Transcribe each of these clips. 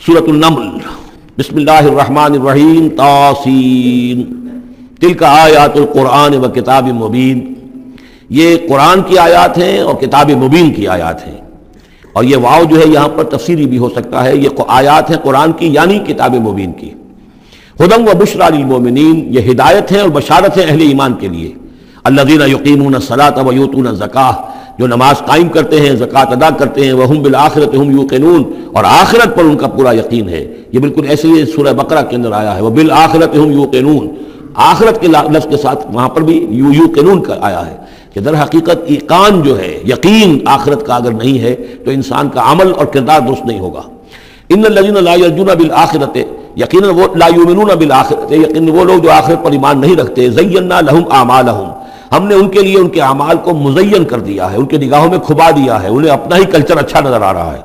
سورۃ النمل، بسم اللہ الرحمن الرحیم، طاسین، تلک آیات القرآن و کتاب مبین، یہ قرآن کی آیات ہیں اور کتاب مبین کی آیات ہیں، اور یہ واو جو ہے یہاں پر تفسیری بھی ہو سکتا ہے، یہ آیات ہیں قرآن کی یعنی کتاب مبین کی۔ ہدی و بشریٰ للمؤمنین، یہ ہدایت ہے اور بشارت ہے اہل ایمان کے لیے۔ الذین یقیمون الصلاۃ و یؤتون الزکاۃ، جو نماز قائم کرتے ہیں، زکوٰۃ ادا کرتے ہیں، وہم بالآخرۃ ہم یوقنون، اور آخرت پر ان کا پورا یقین ہے۔ یہ بالکل ایسے ہی سورہ بقرہ کے اندر آیا ہے، وبالآخرۃ ہم یوقنون، آخرت کے لفظ کے ساتھ وہاں پر بھی یوقنون کا آیا ہے کہ در حقیقت ایقان جو ہے، یقین آخرت کا اگر نہیں ہے تو انسان کا عمل اور کردار درست نہیں ہوگا۔ ان الذین لا یرجون بالآخرۃ، یقیناً وہ لا یؤمنون بالآخرۃ، یقیناً وہ لوگ جو آخرت پر ایمان نہیں رکھتے، زینا لہم اعمالہم، ہم نے ان کے لیے ان کے اعمال کو مزین کر دیا ہے، ان کے نگاہوں میں کھبا دیا ہے، انہیں اپنا ہی کلچر اچھا نظر آ رہا ہے۔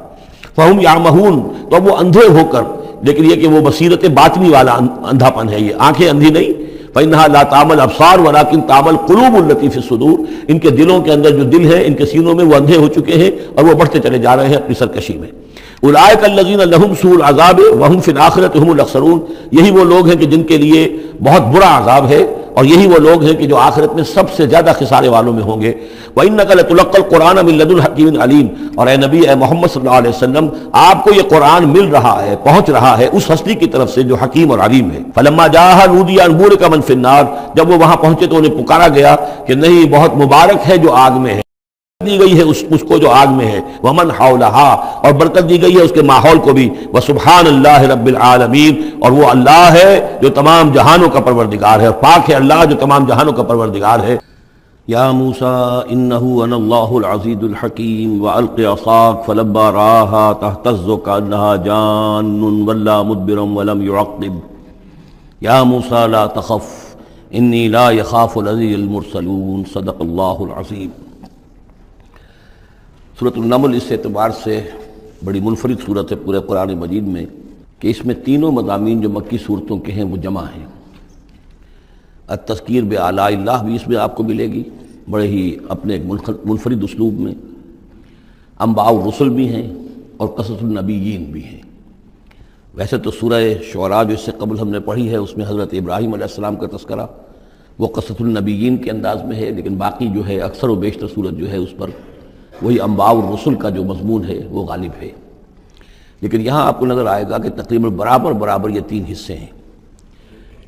فہم یعمہون، تو اب وہ اندھے ہو کر، لیکن یہ کہ وہ بصیرت باطنی والا اندھا پن ہے، یہ آنکھیں اندھی نہیں۔ فإنها لا تعمى الأبصار ولكن تعمى القلوب التي في الصدور، ان کے دلوں کے اندر جو دل ہے، ان کے سینوں میں وہ اندھے ہو چکے ہیں اور وہ بڑھتے چلے جا رہے ہیں اپنی سرکشی میں۔ اولئک الذین لهم سوء العذاب وهم في الآخرة هم الاخسرون، یہی وہ لوگ ہیں کہ جن کے لیے بہت برا عذاب ہے، اور یہی وہ لوگ ہیں کہ جو آخرت میں سب سے زیادہ خسارے والوں میں ہوں گے۔ وَإِنَّكَ لَتُلَقَّى الْقُرْآنَ مِن لَدُنْ حَكِيمٍ عَلِيمٍ، اور اے نبی، اے محمد صلی اللہ علیہ وسلم، آپ کو یہ قرآن مل رہا ہے، پہنچ رہا ہے اس ہستی کی طرف سے جو حکیم اور علیم ہے۔ فَلَمَّا جَاءَهَا نُودِيَ أَن بُورِكَ مَن فِي النَّارِ، جب وہ وہاں پہنچے تو انہیں پکارا گیا کہ نہیں، بہت مبارک ہے جو آگ میں ہے، دی گئی ہے اس کو جو آگ میں ہے، ومن حولہا، اور برکت دی گئی ہے اس کے ماحول کو بھی، وسبحان اللہ رب العالمین، اور وہ اللہ ہے جو تمام جہانوں کا پروردگار ہے، اور پاک ہے اللہ جو تمام جہانوں کا پروردگار ہے۔ یا موسیٰ انہ انا اللہ العزیز الحکیم والق عصاک فلما رآہا تہتز کأنہا جان ولا مدبرا ولم یعقب یا موسیٰ لا تخف انی لا یخاف لدی المرسلون۔ صدق اللہ العظیم۔ سورۃ النمل اس اعتبار سے بڑی منفرد صورت ہے پورے قرآن مجید میں کہ اس میں تینوں مضامین جو مکی صورتوں کے ہیں وہ جمع ہیں۔ التذکیر بآلاء اللہ بھی اس میں آپ کو ملے گی، بڑے ہی اپنے ایک منفرد اسلوب میں۔ انباء الرسل بھی ہیں اور قصص النبیین بھی ہیں۔ ویسے تو سورہ شعراء جو اس سے قبل ہم نے پڑھی ہے اس میں حضرت ابراہیم علیہ السلام کا تذکرہ وہ قصص النبیین کے انداز میں ہے، لیکن باقی جو ہے اکثر و بیشتر صورت جو ہے اس پر وہی انباء الرسل کا جو مضمون ہے وہ غالب ہے۔ لیکن یہاں آپ کو نظر آئے گا کہ تقریباً برابر یہ تین حصے ہیں۔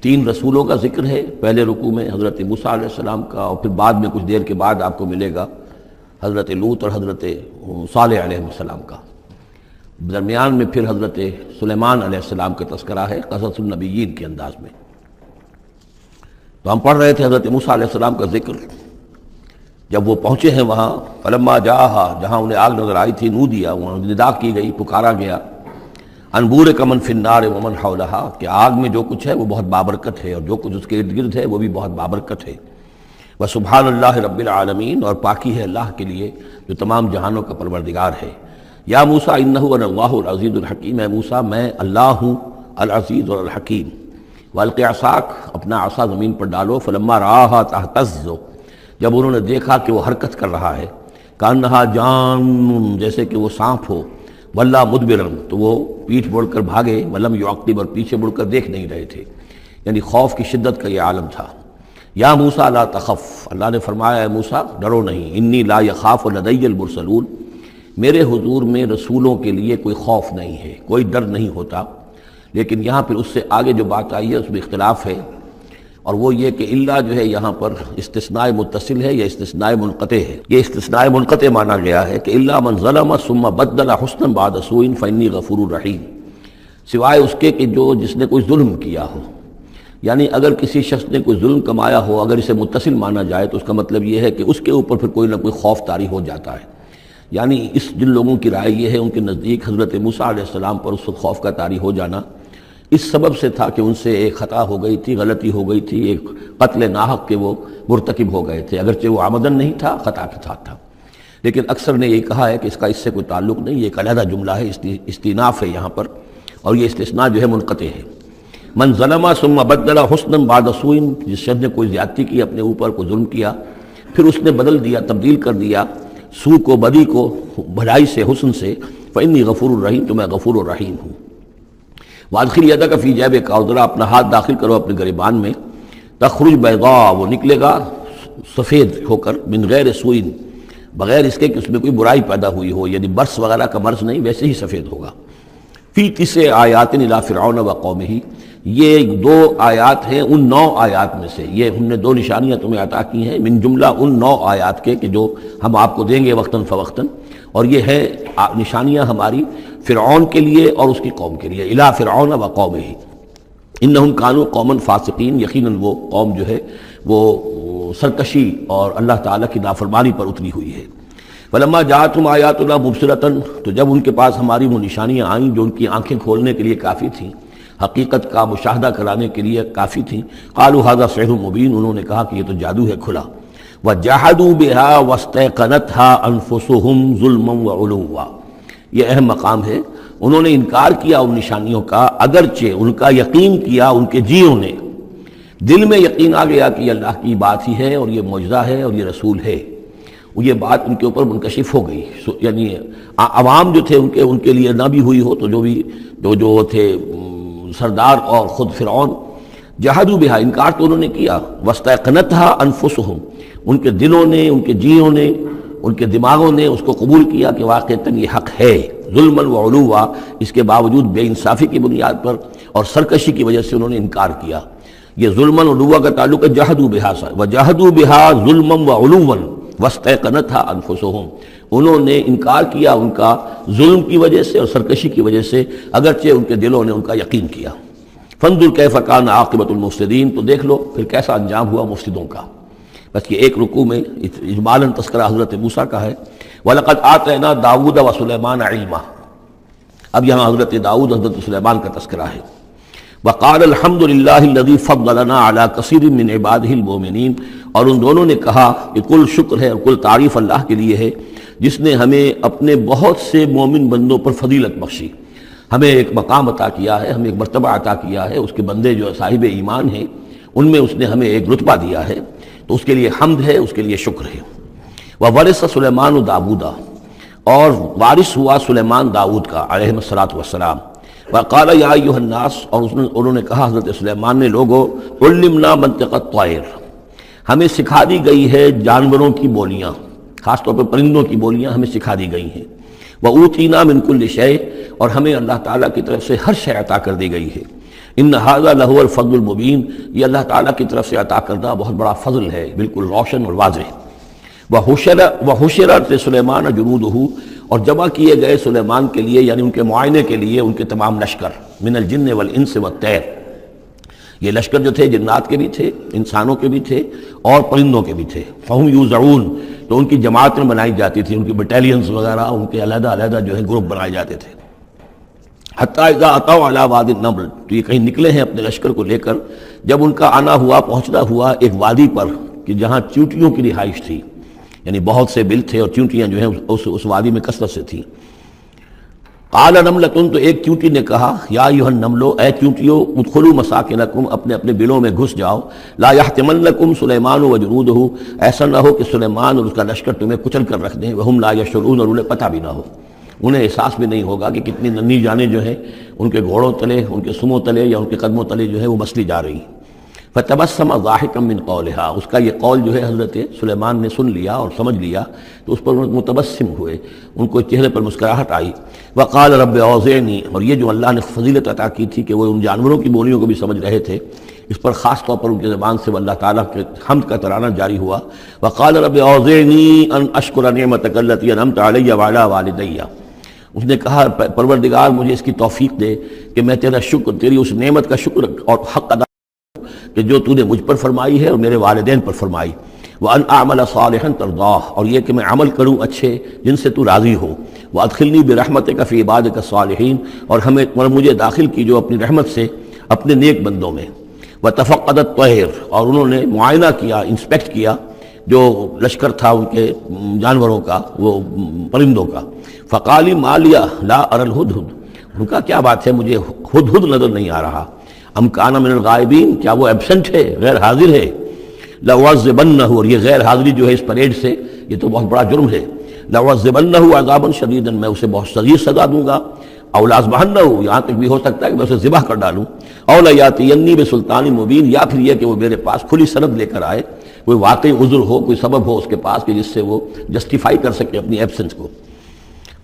تین رسولوں کا ذکر ہے، پہلے رکوع میں حضرت موسیٰ علیہ السلام کا، اور پھر بعد میں کچھ دیر کے بعد آپ کو ملے گا حضرت لوط اور حضرت صالح علیہ السلام کا۔ درمیان میں پھر حضرت سلیمان علیہ السلام کا تذکرہ ہے قصص النبیین کے انداز میں۔ تو ہم پڑھ رہے تھے حضرت موسیٰ علیہ السلام کا ذکر، جب وہ پہنچے ہیں وہاں، فلما جاءہا، جہاں انہیں آگ نظر آئی تھی، نودیا، وہاں ندا کی گئی، پکارا گیا، ان بورک من فی النار ومن حولہا، کہ آگ میں جو کچھ ہے وہ بہت بابرکت ہے اور جو کچھ اس کے ارد گرد ہے وہ بھی بہت بابرکت ہے۔ وسبحان اللہ رب العالمین، اور پاکی ہے اللہ کے لیے جو تمام جہانوں کا پروردگار ہے۔ یا موسیٰ انہ انا اللہ العزیز الحکیم، اے موسیٰ میں اللہ ہوں العزیز اور الحکیم۔ والق عصاک، اپنا عصا زمین پر ڈالو، فلما رآہا تہتز، جب انہوں نے دیکھا کہ وہ حرکت کر رہا ہے، کأنہا جان، جیسے کہ وہ سانپ ہو، ولا مدبرا، تو وہ پیٹھ موڑ کر بھاگے، ولم یعقب، اور پیچھے مڑ کر دیکھ نہیں رہے تھے، یعنی خوف کی شدت کا یہ عالم تھا۔ یا موسیٰ لا تخف، اللہ نے فرمایا اے موسیٰ ڈرو نہیں، انی لا یخاف لدی المرسلون، میرے حضور میں رسولوں کے لیے کوئی خوف نہیں ہے، کوئی ڈر نہیں ہوتا۔ لیکن یہاں پھر اس سے آگے جو بات آئی ہے اس میں اختلاف ہے، اور وہ یہ کہ اللہ جو ہے یہاں پر استثناء متصل ہے یا استثناء منقطع ہے۔ یہ استثناء منقطع مانا گیا ہے کہ الا من ظلم ثم بدل حسنا بعد سوء فانی غفور رحیم، سوائے اس کے کہ جس نے کوئی ظلم کیا ہو، یعنی اگر کسی شخص نے کوئی ظلم کمایا ہو، اگر اسے متصل مانا جائے تو اس کا مطلب یہ ہے کہ اس کے اوپر پھر کوئی نہ کوئی خوف طاری ہو جاتا ہے۔ یعنی جن لوگوں کی رائے یہ ہے، ان کے نزدیک حضرت موسیٰ علیہ السلام پر اس وقت خوف کا طاری ہو جانا اس سبب سے تھا کہ ان سے ایک خطا ہو گئی تھی، غلطی ہو گئی تھی، ایک قتل ناحق کے وہ مرتکب ہو گئے تھے، اگرچہ وہ عمدن نہیں تھا، خطا کے ساتھ تھا۔ لیکن اکثر نے یہ کہا ہے کہ اس کا اس سے کوئی تعلق نہیں، یہ ایک علیحدہ جملہ ہے، استئناف ہے یہاں پر، اور یہ استثناء جو ہے منقطع ہے۔ من ظلم ثم بدل حسنا بعد سوء، جس شخص نے کوئی زیادتی کی، اپنے اوپر کوئی ظلم کیا، پھر اس نے بدل دیا، تبدیل کر دیا سوء کو، بدی کو، بھلائی سے، حسن سے، فإنی غفور الرحیم، تو میں غفور الرحیم ہوں۔ وادخل یدک فی جیبک، اور ذرا اپنا ہاتھ داخل کرو اپنے گریبان میں، تخرج بیضاء، وہ نکلے گا سفید ہو کر، من غیر سوء، بغیر اس کے کہ اس میں کوئی برائی پیدا ہوئی ہو، یعنی برس وغیرہ کا مرض نہیں، ویسے ہی سفید ہوگا۔ فی 9 آیات الی فرعون و قومہ، یہ 2 آیات ہیں ان 9 آیات میں سے، یہ ہم نے 2 نشانیاں تمہیں عطا کی ہیں من جملہ ان 9 آیات کے کہ جو ہم آپ کو دیں گے وقتاً فوقتاً، اور یہ ہے نشانیاں ہماری فرعون کے لیے اور اس کی قوم کے لیے، الی فرعون و قومہ انہم کانوا قوما فاسقین، یقیناً وہ قوم جو ہے وہ سرکشی اور اللہ تعالیٰ کی نافرمانی پر اتری ہوئی ہے۔ فلما جاءتهم آیاتنا مبصرۃ، تو جب ان کے پاس ہماری وہ نشانیاں آئیں جو ان کی آنکھیں کھولنے کے لیے کافی تھیں، حقیقت کا مشاہدہ کرانے کے لیے کافی تھیں، قالوا ھذا سحر مبین، انہوں نے کہا کہ یہ تو جادو ہے کھلا، وجحدوا بها واستيقنتها انفسهم ظلما وعلوا، یہ اہم مقام ہے، انہوں نے انکار کیا ان نشانیوں کا اگرچہ ان کا یقین کیا ان کے جیوں نے، دل میں یقین آ گیا کہ یہ اللہ کی بات ہی ہے اور یہ معجزہ ہے اور یہ رسول ہے، یہ بات ان کے اوپر منکشف ہو گئی، یعنی عوام جو تھے ان کے لیے نہ بھی ہوئی ہو تو جو تھے سردار اور خود فرعون، جحدوا بها، انکار تو انہوں نے کیا، واستيقنتها انفسهم، ان کے دلوں نے، ان کے جیوں نے، ان کے دماغوں نے اس کو قبول کیا کہ واقعتاً یہ حق ہے، ظلما وعلوا، اس کے باوجود بے انصافی کی بنیاد پر اور سرکشی کی وجہ سے انہوں نے انکار کیا۔ یہ ظلما وعلوا کا تعلق ہے جحدوا بها سے، وجحدوا بها ظلما وعلوا واستيقنتها انفسهم، انہوں نے انکار کیا ان کا ظلم کی وجہ سے اور سرکشی کی وجہ سے، اگرچہ ان کے دلوں نے ان کا یقین کیا۔ فانظر کیف کان عاقبۃ المفسدین، تو دیکھ لو پھر کیسا انجام ہوا مفسدوں کا۔ بس یہ ایک رکوع میں اجمالاً تذکرہ حضرت موسیٰ کا ہے، وَلَقَدْ آتَيْنَا دَاوُودَ وَسُلَيْمَانَ عِلْمًا، اب یہاں حضرت داؤد حضرت سلیمان کا تذکرہ ہے۔ وقال الحمد للہ الذی فضلنا علی کثیر من عبادہ المؤمنین، اور ان دونوں نے کہا کہ کل شکر ہے اور کل تعریف اللہ کے لیے ہے جس نے ہمیں اپنے بہت سے مومن بندوں پر فضیلت بخشی، ہمیں ایک مقام عطا کیا ہے، ہمیں ایک مرتبہ عطا کیا ہے، اس کے بندے جو صاحب ایمان ہیں ان میں اس نے ہمیں ایک رتبہ دیا ہے، تو اس کے لیے حمد ہے، اس کے لیے شکر ہے۔ وورث سلیمان داؤد، اور وارث ہوا سلیمان داؤد کا علیہ الصلوۃ والسلام۔ وقال یا ایھا الناس، اور انہوں نے کہا حضرت سلیمان نے، لوگو علمنا منطق الطیر، ہمیں سکھا دی گئی ہے جانوروں کی بولیاں، خاص طور پر پرندوں کی بولیاں ہمیں سکھا دی گئی ہیں۔ وَأُوتِینَا مِن كُلِّ شَیْءٍ، اور ہمیں اللہ تعالیٰ کی طرف سے ہر شے عطا کر دی گئی ہے۔ ان ھذا لہو الفضل المبین، یہ اللہ تعالیٰ کی طرف سے عطا کردہ بہت بڑا فضل ہے، بالکل روشن اور واضح۔ وحشر لسلیمان جنودہ، اور جمع کیے گئے سلیمان کے لیے، یعنی ان کے معائنے کے لیے، ان کے تمام لشکر، من الجن والانس والطیر، یہ لشکر جو تھے جنات کے بھی تھے، انسانوں کے بھی تھے اور پرندوں کے بھی تھے۔ فہم یوزعون، تو ان کی جماعتیں بنائی جاتی تھیں، ان کی بٹالینز وغیرہ، ان کے علیحدہ علیحدہ جو ہے گروپ بنائے جاتے تھے۔ حتیٰ اذا اتوا علی وادی النمل، تو یہ کہیں نکلے ہیں اپنے لشکر کو لے کر، جب ان کا آنا ہوا، پہنچنا ہوا ایک وادی پر کہ جہاں چیونٹیوں کی رہائش تھی، یعنی بہت سے بل تھے اور چیونٹیاں جو ہیں اس وادی میں کثرت سے تھیں۔ قال نملۃ، تو ایک چیونٹی نے کہا، یا ایھا النمل، اے چیونٹیوں، ادخلوا مساکنکم، اپنے اپنے بلوں میں گھس جاؤ، لا یحطمنکم سلیمان وجنودہ، ایسا نہ ہو کہ سلیمان اور اس کا لشکر تمہیں کچل کر رکھ دیں، وہم لا یشعرون، اور انہیں پتہ بھی نہ ہو، انہیں احساس بھی نہیں ہوگا کہ کتنی ننھی جانیں جو ہیں ان کے گھوڑوں تلے، ان کے سموں تلے یا ان کے قدموں تلے جو ہے وہ مسلی جا رہی۔ فتبسم ضاحکا من قولها، اس کا یہ قول جو ہے حضرت سلیمان نے سن لیا اور سمجھ لیا تو اس پر متبسم ہوئے، ان کو چہرے پر مسکراہٹ آئی۔ وقال رب اوزعنی، اور یہ جو اللہ نے فضیلت عطا کی تھی کہ وہ ان جانوروں کی بولیوں کو بھی سمجھ رہے تھے، اس پر خاص طور پر ان کی زبان سے اللہ تعالیٰ کے حمد کا ترانہ جاری ہوا۔ وقال رب اوزعنی ان اشکر نعمتک التی انعمت علی وعلی والدی، اس نے کہا پروردگار مجھے اس کی توفیق دے کہ میں تیرا شکر، تیری اس نعمت کا شکر اور حق ادا کہ جو تو نے مجھ پر فرمائی ہے اور میرے والدین پر فرمائی۔ وَأَنْ أَعْمَلَ صَالِحًا تَرْضَاهُ، اور یہ کہ میں عمل کروں اچھے جن سے تو راضی ہو۔ وَأَدْخِلْنِي بِرَحْمَتِكَ فِي عِبَادِكَ الصَّالِحِينَ، اور مجھے داخل کیجو اپنی رحمت سے اپنے نیک بندوں میں۔ وَتَفَقَّدَ الطَّيْرَ، اور انہوں نے معائنہ کیا، انسپیکٹ کیا جو لشکر تھا ان کے جانوروں کا، وہ پرندوں کا۔ فَقَالِ مَا لِيَ لَا أَرَى الْهُدْهُدْ، ان کا کیا بات ہے مجھے ہدہد نظر نہیں آ رہا۔ ام کان من الغائبین، کیا وہ ایبسنٹ ہے، غیر حاضر ہے۔ لَأُعَذِّبَنَّهُ، اور یہ غیر حاضری جو ہے اس پریڈ سے یہ تو بہت بڑا جرم ہے۔ لَأُعَذِّبَنَّهُ عَذَابًا شَدِيدًا، میں اسے بہت شدید سزا دوں گا۔ او لاذبحنہ، یہاں تک بھی ہو سکتا ہے کہ میں اسے ذبح کر ڈالوں، او لیاتینی بسلطان مبین، یا پھر یہ کہ وہ میرے پاس کھلی سند لے کر آئے، کوئی واقعی عذر ہو، کوئی سبب ہو اس کے پاس کہ جس سے وہ جسٹیفائی کر سکے اپنی ایبسنس کو۔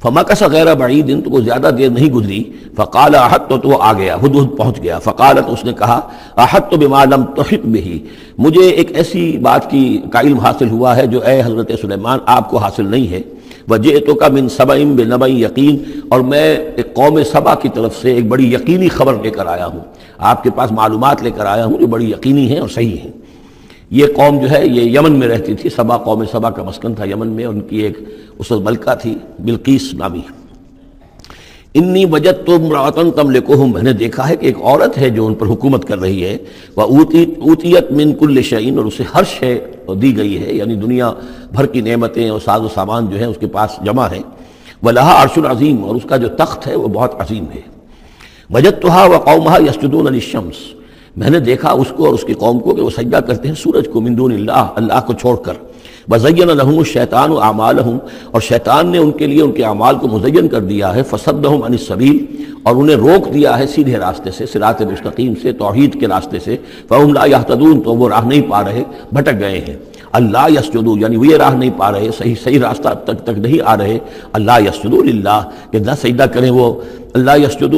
فمکث غیر بعید، تو وہ زیادہ دیر نہیں گزری، فقال احطت، تو وہ آ گیا، ہدہد پہنچ گیا، فقالت، اس نے کہا احطت بما لم تحط به، مجھے ایک ایسی بات کا علم حاصل ہوا ہے جو اے حضرت سلیمان آپ کو حاصل نہیں ہے، وجئتک من سبأ بنبأ یقین، اور میں ایک قوم سبا کی طرف سے ایک بڑی یقینی خبر لے کر آیا ہوں، آپ کے پاس معلومات لے کر آیا ہوں جو بڑی یقینی ہیں اور صحیح ہیں۔ یہ قوم جو ہے یہ یمن میں رہتی تھی، سبا، قوم سبا کا مسکن تھا یمن میں، ان کی ایک اس وقت ملکہ تھی بلقیس نامی۔ انی وجدت امرأۃ تملکہم، میں نے دیکھا ہے کہ ایک عورت ہے جو ان پر حکومت کر رہی ہے، وأوتیت من کل شیء، اور اسے ہر شے دی گئی ہے، یعنی دنیا بھر کی نعمتیں اور ساز و سامان جو ہیں اس کے پاس جمع ہیں، ولہا عرش عظیم، اور اس کا جو تخت ہے وہ بہت عظیم ہے۔ وجدتھا وقومھا یسجدون للشمس، میں نے دیکھا اس کو اور اس کی قوم کو کہ وہ سجدہ کرتے ہیں سورج کو، من دون اللہ، اللہ کو چھوڑ کر۔ وزین لہم الشیطان اعمالہم، اور شیطان نے ان کے لیے ان کے اعمال کو مزین کر دیا ہے، فصدہم عن السبیل، اور انہیں روک دیا ہے سیدھے راستے سے، صراط مستقیم سے، توحید کے راستے سے، فہم لا یہتدون، تو وہ راہ نہیں پا رہے، بھٹک گئے ہیں۔ اللہ یسجدوا، یعنی وہ یہ راہ نہیں پا رہے، صحیح راستہ تک نہیں آ رہے، اللہ یسجدوا للہ، کہ نہ سجدہ کریں وہ، اللہ یسجد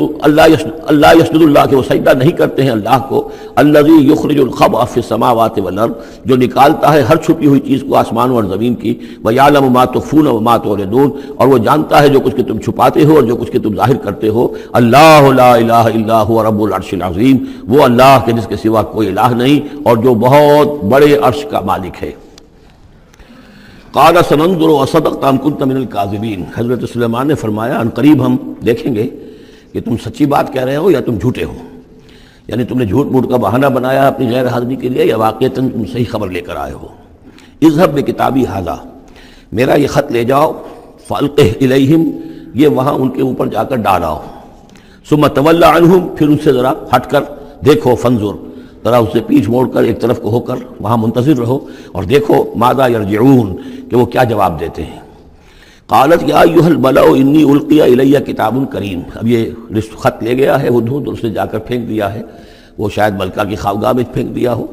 اللہ، کہ وہ سجدہ نہیں کرتے ہیں اللہ کو، الذی یخرج الخبء فی السماوات والارض، جو نکالتا ہے ہر چھپی ہوئی چیز کو آسمانوں اور زمین کی، ویعلم ما تخفون وما تعلنون، اور وہ جانتا ہے جو کچھ کہ تم چھپاتے ہو اور جو کچھ کہ تم ظاہر کرتے ہو۔ اللہ لا الہ الا هو رب العرش العظیم، وہ اللہ کے جس کے سوا کوئی الہ نہیں اور جو بہت بڑے عرش کا مالک ہے۔ قال سننظر اصدقت ام كنت من الكاذبین، حضرت سلیمان نے فرمایا ان قریب ہم دیکھیں گے کہ تم سچی بات کہہ رہے ہو یا تم جھوٹے ہو، یعنی تم نے جھوٹ موٹ کا بہانہ بنایا اپنی غیر حاضری کے لیے، یا واقعتاً تم صحیح خبر لے کر آئے ہو۔ اذهب بکتابی ھذا، میرا یہ خط لے جاؤ، فالقہ الیہم، یہ وہاں ان کے اوپر جا کر ڈالاؤ، ثم تول عنہم، پھر ان سے ذرا ہٹ کر دیکھو، فانظر، ذرا اس سے پیچھ موڑ کر ایک طرف کو ہو کر وہاں منتظر رہو اور دیکھو، ماذا یرجعون، کہ وہ کیا جواب دیتے ہیں۔ قالت یا ایھا الملأ انی القی الی کتاب کریم، اب یہ خط لے گیا ہے ہدہد، اس نے جا کر پھینک دیا ہے، وہ شاید ملکہ کی خوابگاہ میں پھینک دیا ہو۔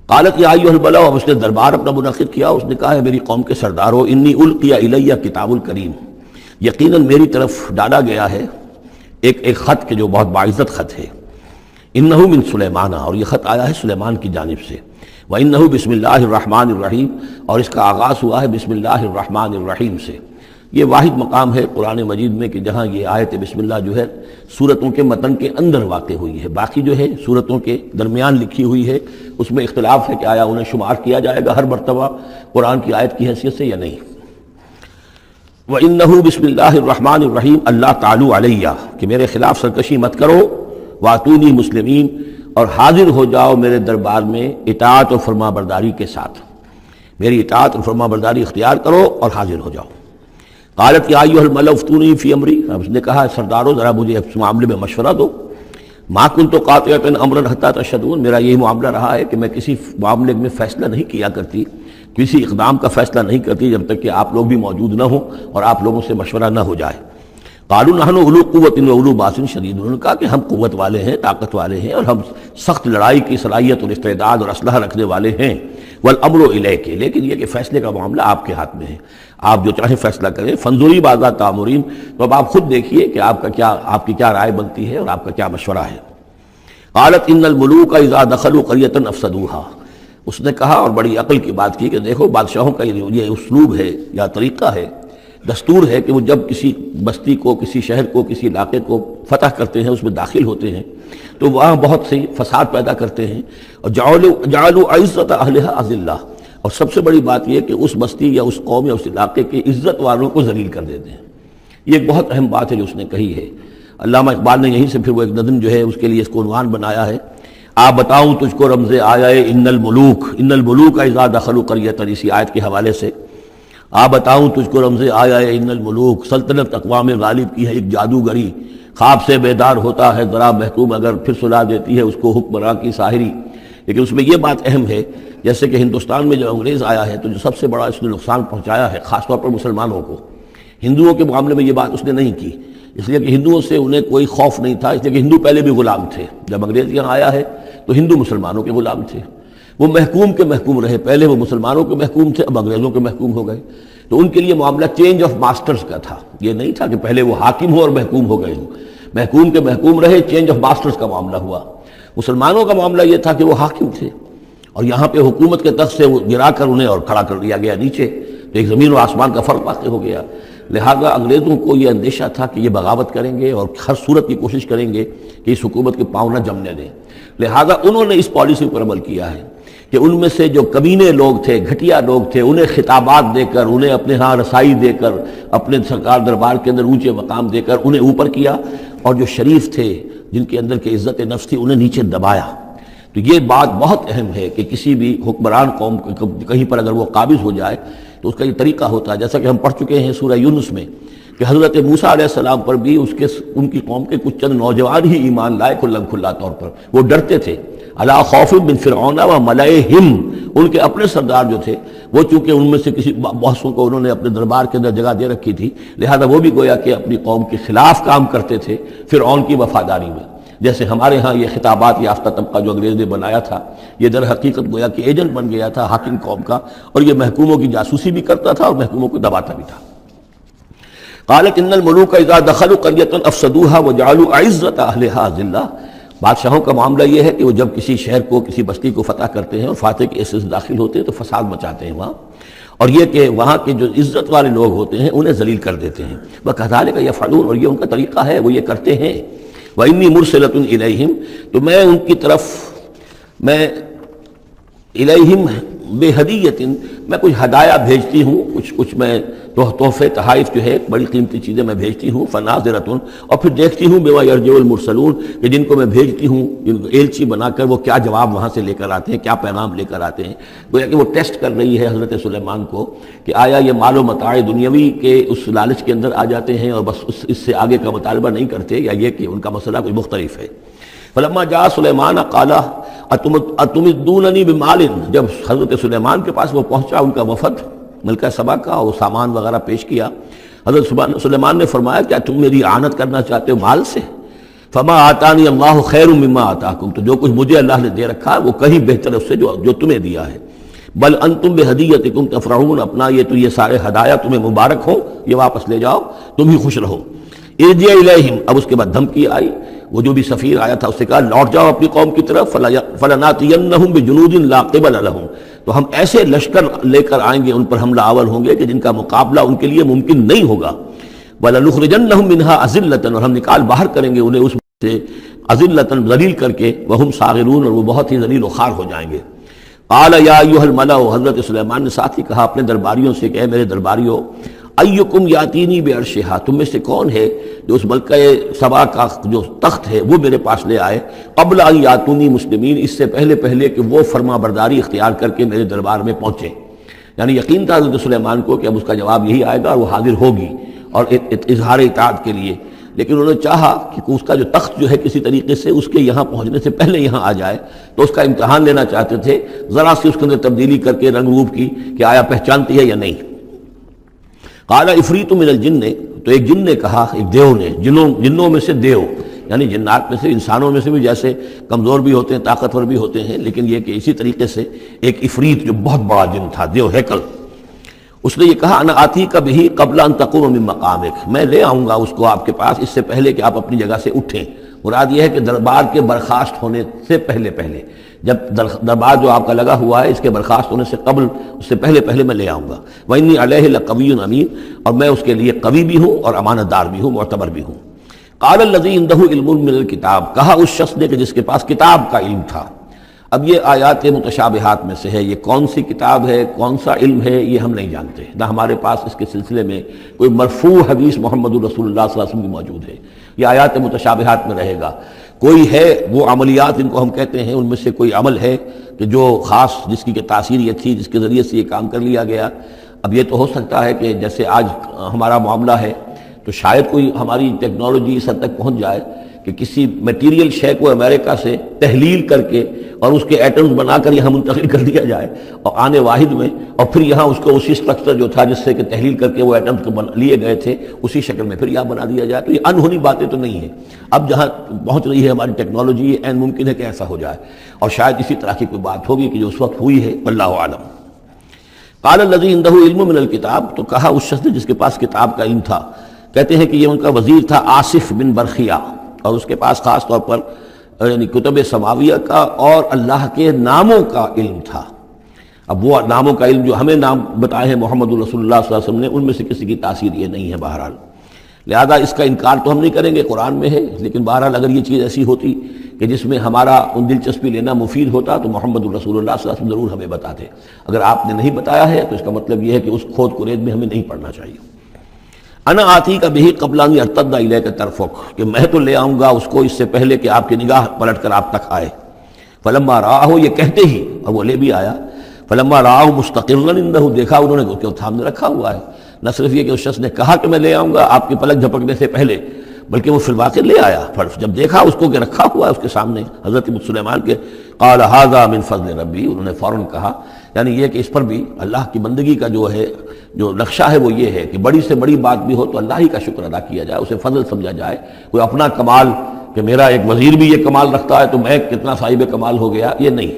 قالت یا ایھا الملأ، اب اس نے دربار اپنا منعقد کیا، اس نے کہا ہے میری قوم کے سردارو، انی القی الی کتاب کریم، یقیناً میری طرف ڈالا گیا ہے ایک خط کہ جو بہت باعزت خط ہے، انہ من سلیمان، اور یہ خط آیا ہے سلیمان کی جانب سے، وَإِنَّهُ بسم اللہ الرحمن الرحیم، اور اس کا آغاز ہوا ہے بسم اللہ الرحمن الرحیم سے۔ یہ واحد مقام ہے قرآن مجید میں کہ جہاں یہ آیت بسم اللہ جو ہے سورتوں کے متن کے اندر واقع ہوئی ہے، باقی جو ہے سورتوں کے درمیان لکھی ہوئی ہے، اس میں اختلاف ہے کہ آیا انہیں شمار کیا جائے گا ہر مرتبہ قرآن کی آیت کی حیثیت سے یا نہیں۔ وَإِنَّهُ بسم اللہ الرحمن الرحیم، اللہ تعالیٰ علیہ، کہ میرے خلاف سرکشی مت کرو، وَأْتُونِي مسلمین، اور حاضر ہو جاؤ میرے دربار میں اطاعت اور فرما برداری کے ساتھ، میری اطاعت اور فرما برداری اختیار کرو اور حاضر ہو جاؤ۔ قالت یا ایھا الملأ افتونی فی امری، اب اس نے کہا سردارو ذرا مجھے اس معاملے میں مشورہ دو، ما کنت قاطعۃ امرا حتی تشہدون، میرا یہی معاملہ رہا ہے کہ میں کسی معاملے میں فیصلہ نہیں کیا کرتی، کسی اقدام کا فیصلہ نہیں کرتی جب تک کہ آپ لوگ بھی موجود نہ ہوں اور آپ لوگوں سے مشورہ نہ ہو جائے۔ قالوا نحن اولو قوت و اولو باس شدید، انہوں نے کہا کہ ہم قوت والے ہیں، طاقت والے ہیں، اور ہم سخت لڑائی کی صلاحیت اور استعداد اور اسلحہ رکھنے والے ہیں، والامر الیک، لیکن یہ کہ فیصلے کا معاملہ آپ کے ہاتھ میں ہے، آپ جو چاہیں فیصلہ کریں، فانظری ماذا تأمرین، تو اب آپ خود دیکھیے کہ آپ کی کیا رائے بنتی ہے اور آپ کا کیا مشورہ ہے۔ قالت ان الملوک اذا دخلوا قریۃ افسدوها، اس نے کہا اور بڑی عقل کی بات کی کہ دیکھو بادشاہوں کا یہ اسلوب ہے یا طریقہ ہے، دستور ہے کہ وہ جب کسی بستی کو، کسی شہر کو، کسی علاقے کو فتح کرتے ہیں، اس میں داخل ہوتے ہیں تو وہاں بہت سی فساد پیدا کرتے ہیں، اور جعلوا عزت اہلھا اذلہ، اور سب سے بڑی بات یہ کہ اس بستی یا اس قوم یا اس علاقے کے عزت والوں کو ذلیل کر دیتے ہیں۔ یہ ایک بہت اہم بات ہے جو اس نے کہی ہے۔ علامہ اقبال نے یہیں سے پھر وہ ایک نظم جو ہے اس کے لیے اس کو عنوان بنایا ہے، آ بتاؤں تجھ کو رمز آیا ان الملوک اذا دخلوا قریۃ، اسی آیت کے حوالے سے آ بتاؤں تجھ کو رمز آیا ہے ان الملوک، سلطنت اقوام غالب کی ہے ایک جادوگری، خواب سے بیدار ہوتا ہے ذرا محتوم اگر پھر سلا دیتی ہے اس کو حکمراں کی ساحری۔ لیکن اس میں یہ بات اہم ہے جیسے کہ ہندوستان میں جب انگریز آیا ہے تو جو سب سے بڑا اس نے نقصان پہنچایا ہے خاص طور پر مسلمانوں کو، ہندوؤں کے معاملے میں یہ بات اس نے نہیں کی، اس لیے کہ ہندوؤں سے انہیں کوئی خوف نہیں تھا، اس لیے کہ ہندو پہلے بھی غلام تھے، جب انگریز یہاں آیا ہے تو ہندو مسلمانوں کے غلام تھے، وہ محکوم کے محکوم رہے، پہلے وہ مسلمانوں کے محکوم تھے، اب انگریزوں کے محکوم ہو گئے، تو ان کے لیے معاملہ چینج آف ماسٹرز کا تھا، یہ نہیں تھا کہ پہلے وہ حاکم ہو اور محکوم ہو گئے ہوں، محکوم کے محکوم رہے، چینج آف ماسٹرز کا معاملہ ہوا۔ مسلمانوں کا معاملہ یہ تھا کہ وہ حاکم تھے اور یہاں پہ حکومت کے تخت سے وہ گرا کر انہیں اور کھڑا کر دیا گیا نیچے، تو ایک زمین و آسمان کا فرق واقع ہو گیا۔ لہذا انگریزوں کو یہ اندیشہ تھا کہ یہ بغاوت کریں گے اور ہر صورت کی کوشش کریں گے کہ اس حکومت کے پاؤں نہ جمنے دیں، لہذا انہوں نے اس پالیسی پر عمل کیا ہے کہ ان میں سے جو کمینے لوگ تھے، گھٹیا لوگ تھے، انہیں خطابات دے کر، انہیں اپنے ہاں رسائی دے کر، اپنے سرکار دربار کے اندر اونچے مقام دے کر انہیں اوپر کیا، اور جو شریف تھے جن کے اندر کی عزت نفس تھی انہیں نیچے دبایا۔ تو یہ بات بہت اہم ہے کہ کسی بھی حکمران قوم کہیں پر اگر وہ قابض ہو جائے تو اس کا یہ طریقہ ہوتا ہے، جیسا کہ ہم پڑھ چکے ہیں سورہ یونس میں کہ حضرت موسیٰ علیہ السلام پر بھی ان کی قوم کے کچھ چند نوجوان ہی ایمان لائے کھلم کھلا طور پر، وہ ڈرتے تھے۔ الا خوف من فرعون و ملئہم، ان کے اپنے سردار جو تھے وہ چونکہ ان میں سے کسی بحثوں کو انہوں نے اپنے دربار کے اندر جگہ دے رکھی تھی، لہذا وہ بھی گویا کہ اپنی قوم کے خلاف کام کرتے تھے فرعون کی وفاداری میں۔ جیسے ہمارے ہاں یہ خطابات یافتہ طبقہ جو انگریز نے بنایا تھا، یہ در حقیقت گویا کہ ایجنٹ بن گیا تھا حاکم قوم کا، اور یہ محکوموں کی جاسوسی بھی کرتا تھا اور محکوموں کو دباتا بھی تھا۔ قالت ان الملوک اذا دخلوا قرية افسدوها وجعلوا اعزة اهلها ذلہ، بادشاہوں کا معاملہ یہ ہے کہ وہ جب کسی شہر کو، کسی بستی کو فتح کرتے ہیں اور فاتح کے حصے سے داخل ہوتے ہیں تو فساد مچاتے ہیں وہاں، اور یہ کہ وہاں کے جو عزت والے لوگ ہوتے ہیں انہیں ذلیل کر دیتے ہیں۔ وَكَذَلِكَ يَفْعَلُونَ، اور یہ ان کا طریقہ ہے، وہ یہ کرتے ہیں۔ وَإِنِّي مُرْسِلَةٌ إِلَيْهِمْ، تو میں ان کی طرف، میں الیہم بہدیۃ، میں کچھ ہدایہ بھیجتی ہوں، کچھ میں تحفے تحائف جو ہے بڑی قیمتی چیزیں میں بھیجتی ہوں۔ فناظرۃ، اور پھر دیکھتی ہوں بما یرجع المرسلون، کہ جن کو میں بھیجتی ہوں ایلچی بنا کر وہ کیا جواب وہاں سے لے کر آتے ہیں، کیا پیغام لے کر آتے ہیں۔ گویا کہ وہ ٹیسٹ کر رہی ہے حضرت سلیمان کو کہ آیا یہ مال و متاع دنیاوی کے اس لالچ کے اندر آ جاتے ہیں اور بس اس سے آگے کا مطالبہ نہیں کرتے، یا یہ کہ ان کا مسئلہ کوئی مختلف ہے۔ فلما جاء سلیمان قال اتمدوننی بمال، جب حضرت سلیمان کے پاس وہ پہنچا ان کا وفد ملکہ سبا کا، اور سامان وغیرہ پیش کیا، حضرت سلیمان نے فرمایا کیا تم میری اعانت کرنا چاہتے ہو مال سے؟ فما آتانی اللہ خیر مما آتاکم، تو جو کچھ مجھے اللہ نے دے رکھا ہے وہ کہیں بہتر ہے اس سے جو تمہیں دیا ہے۔ بل انتم بہدیتکم تفرحون، اپنا یہ سارے ہدایہ تمہیں مبارک ہوں، یہ واپس لے جاؤ، تم ہی خوش رہو۔ ارجع الیہم، اب اس کے بعد دھمکی آئی، وہ جو بھی سفیر آیا تھا اس سے کہا لوٹ جاؤ اپنی قوم کی طرف، فلناتینہم بجنود لا قبل لہم، تو ہم ایسے لشکر لے کر آئیں گے ان پر حملہ آور ہوں گے کہ جن کا مقابلہ ان کے لیے ممکن نہیں ہوگا۔ وَلَنُخْرِجَنَّهُم مِّنْهَا أَذِلَّةً، اور ہم نکال باہر کریں گے انہیں اس میں سے أَذِلَّةً، ذلیل کر کے، وَهُمْ صَاغِرُونَ، اور وہ بہت ہی ذلیل و خوار ہو جائیں گے۔ قَالَ يَا أَيُّهَا الْمَلَأُ، حضرت سلیمان نے ساتھ ہی کہا اپنے درباریوں سے کہ اے میرے درباریوں، ایکم یاتینی بعرشہا، تم میں سے کون ہے جو اس ملکہ سبا کا جو تخت ہے وہ میرے پاس لے آئے، قبل ان یاتونی مسلمین، اس سے پہلے کہ وہ فرما برداری اختیار کر کے میرے دربار میں پہنچے۔ یعنی یقین تھا حضرت سلیمان کو کہ اب اس کا جواب یہی آئے گا اور وہ حاضر ہوگی اور اظہار اطاعت کے لیے، لیکن انہوں نے چاہا کہ اس کا جو تخت جو ہے کسی طریقے سے اس کے یہاں پہنچنے سے پہلے یہاں آ جائے، تو اس کا امتحان لینا چاہتے تھے، ذرا سی اس کے اندر تبدیلی کر کے رنگ روپ کی کہ آیا پہچانتی ہے یا نہیں۔ قال عفریت من الجن، تو ایک جن نے کہا، ایک دیو نے، جنوں میں سے دیو، یعنی جنات میں سے، انسانوں میں سے بھی جیسے کمزور بھی ہوتے ہیں طاقتور بھی ہوتے ہیں، لیکن یہ کہ اسی طریقے سے ایک عفریت جو بہت بڑا جن تھا، دیو ہیکل، اس نے یہ کہا انا آتی کا بھی قبل ان تقوم من مقامک، میں لے آؤں گا اس کو آپ کے پاس اس سے پہلے کہ آپ اپنی جگہ سے اٹھیں۔ مراد یہ ہے کہ دربار کے برخاست ہونے سے پہلے جب دربار جو آپ کا لگا ہوا ہے اس کے برخاست ہونے سے قبل، اس سے پہلے میں لے آؤں گا۔ وَإِنِّي عَلَيْهِ لَقَوِيٌّ أَمِينٌ، اور میں اس کے لیے قوی بھی ہوں اور امانت دار بھی ہوں، معتبر بھی ہوں۔ قَالَ الَّذِي عِندَهُ عِلْمٌ مِّنَ الْكِتَابِ، کہا اس شخص نے کہ جس کے پاس کتاب کا علم تھا۔ اب یہ آیات متشابہات میں سے ہے، یہ کون سی کتاب ہے، کون سا علم ہے، یہ ہم نہیں جانتے، نہ ہمارے پاس اس کے سلسلے میں کوئی مرفوع حدیث محمد رسول اللہ صلی اللہ علیہ وسلم کی موجود ہے۔ یہ آیات متشابہات میں رہے گا۔ کوئی ہے وہ عملیات جن کو ہم کہتے ہیں، ان میں سے کوئی عمل ہے کہ جو خاص جس کی کہ تاثیر یہ تھی، جس کے ذریعے سے یہ کام کر لیا گیا۔ اب یہ تو ہو سکتا ہے کہ جیسے آج ہمارا معاملہ ہے تو شاید کوئی ہماری ٹیکنالوجی اس حد تک پہنچ جائے کہ کسی میٹیریل شے کو امریکہ سے تحلیل کر کے اور اس کے ایٹمز بنا کر یہاں منتقل کر دیا جائے اور آنے واحد میں، اور پھر یہاں اس کو اسی اسٹرکچر جو تھا جس سے کہ تحلیل کر کے وہ ایٹمز کو لیے گئے تھے اسی شکل میں پھر یہاں بنا دیا جائے، تو یہ انہونی باتیں تو نہیں ہیں۔ اب جہاں پہنچ رہی ہے ہماری ٹیکنالوجی، یہ عین ممکن ہے کہ ایسا ہو جائے، اور شاید اسی طرح کی کوئی بات ہوگی کہ جو اس وقت ہوئی ہے، واللہ اعلم۔ قال الذی عنده علم من الکتاب، تو کہا اس شخص نے جس کے پاس کتاب کا علم تھا، کہتے ہیں کہ یہ ان کا وزیر تھا آصف بن برخیہ، اور اس کے پاس خاص طور پر یعنی کتب سماویہ کا اور اللہ کے ناموں کا علم تھا۔ اب وہ ناموں کا علم جو ہمیں نام بتائے ہیں محمد رسول اللہ صلی اللہ علیہ وسلم نے، ان میں سے کسی کی تاثیر یہ نہیں ہے بہرحال، لہذا اس کا انکار تو ہم نہیں کریں گے، قرآن میں ہے، لیکن بہرحال اگر یہ چیز ایسی ہوتی کہ جس میں ہمارا ان دلچسپی لینا مفید ہوتا تو محمد رسول اللہ صلی اللہ علیہ وسلم ضرور ہمیں بتاتے۔ اگر آپ نے نہیں بتایا ہے تو اس کا مطلب یہ ہے کہ اس کھود کرید میں ہمیں نہیں پڑھنا چاہیے۔ انا آتی کا بھی قبل ان یرتد الیک طرفک، کہ میں تو لے آؤں گا اس کو اس سے پہلے کہ آپ کی نگاہ پلٹ کر آپ تک آئے۔ فلما رآہ، یہ کہتے ہی اور وہ لے بھی آیا، فلما رآہ مستقرا عنده، دیکھا انہوں نے کہ سامنے رکھا ہوا ہے، نہ صرف یہ کہ اس شخص نے کہا کہ میں لے آؤں گا آپ کی پلک جھپکنے سے پہلے، بلکہ وہ فی الواقع لے آیا۔ پھر جب دیکھا اس کو کہ رکھا ہوا ہے اس کے سامنے حضرت سلیمان کے، قال ھذا من فضل ربی، انہوں نے فوراً کہا، یعنی یہ کہ اس پر بھی اللہ کی بندگی کا جو ہے جو نقشہ ہے وہ یہ ہے کہ بڑی سے بڑی بات بھی ہو تو اللہ ہی کا شکر ادا کیا جائے، اسے فضل سمجھا جائے، کوئی اپنا کمال کہ میرا ایک وزیر بھی یہ کمال رکھتا ہے تو میں کتنا صاحب کمال ہو گیا، یہ نہیں۔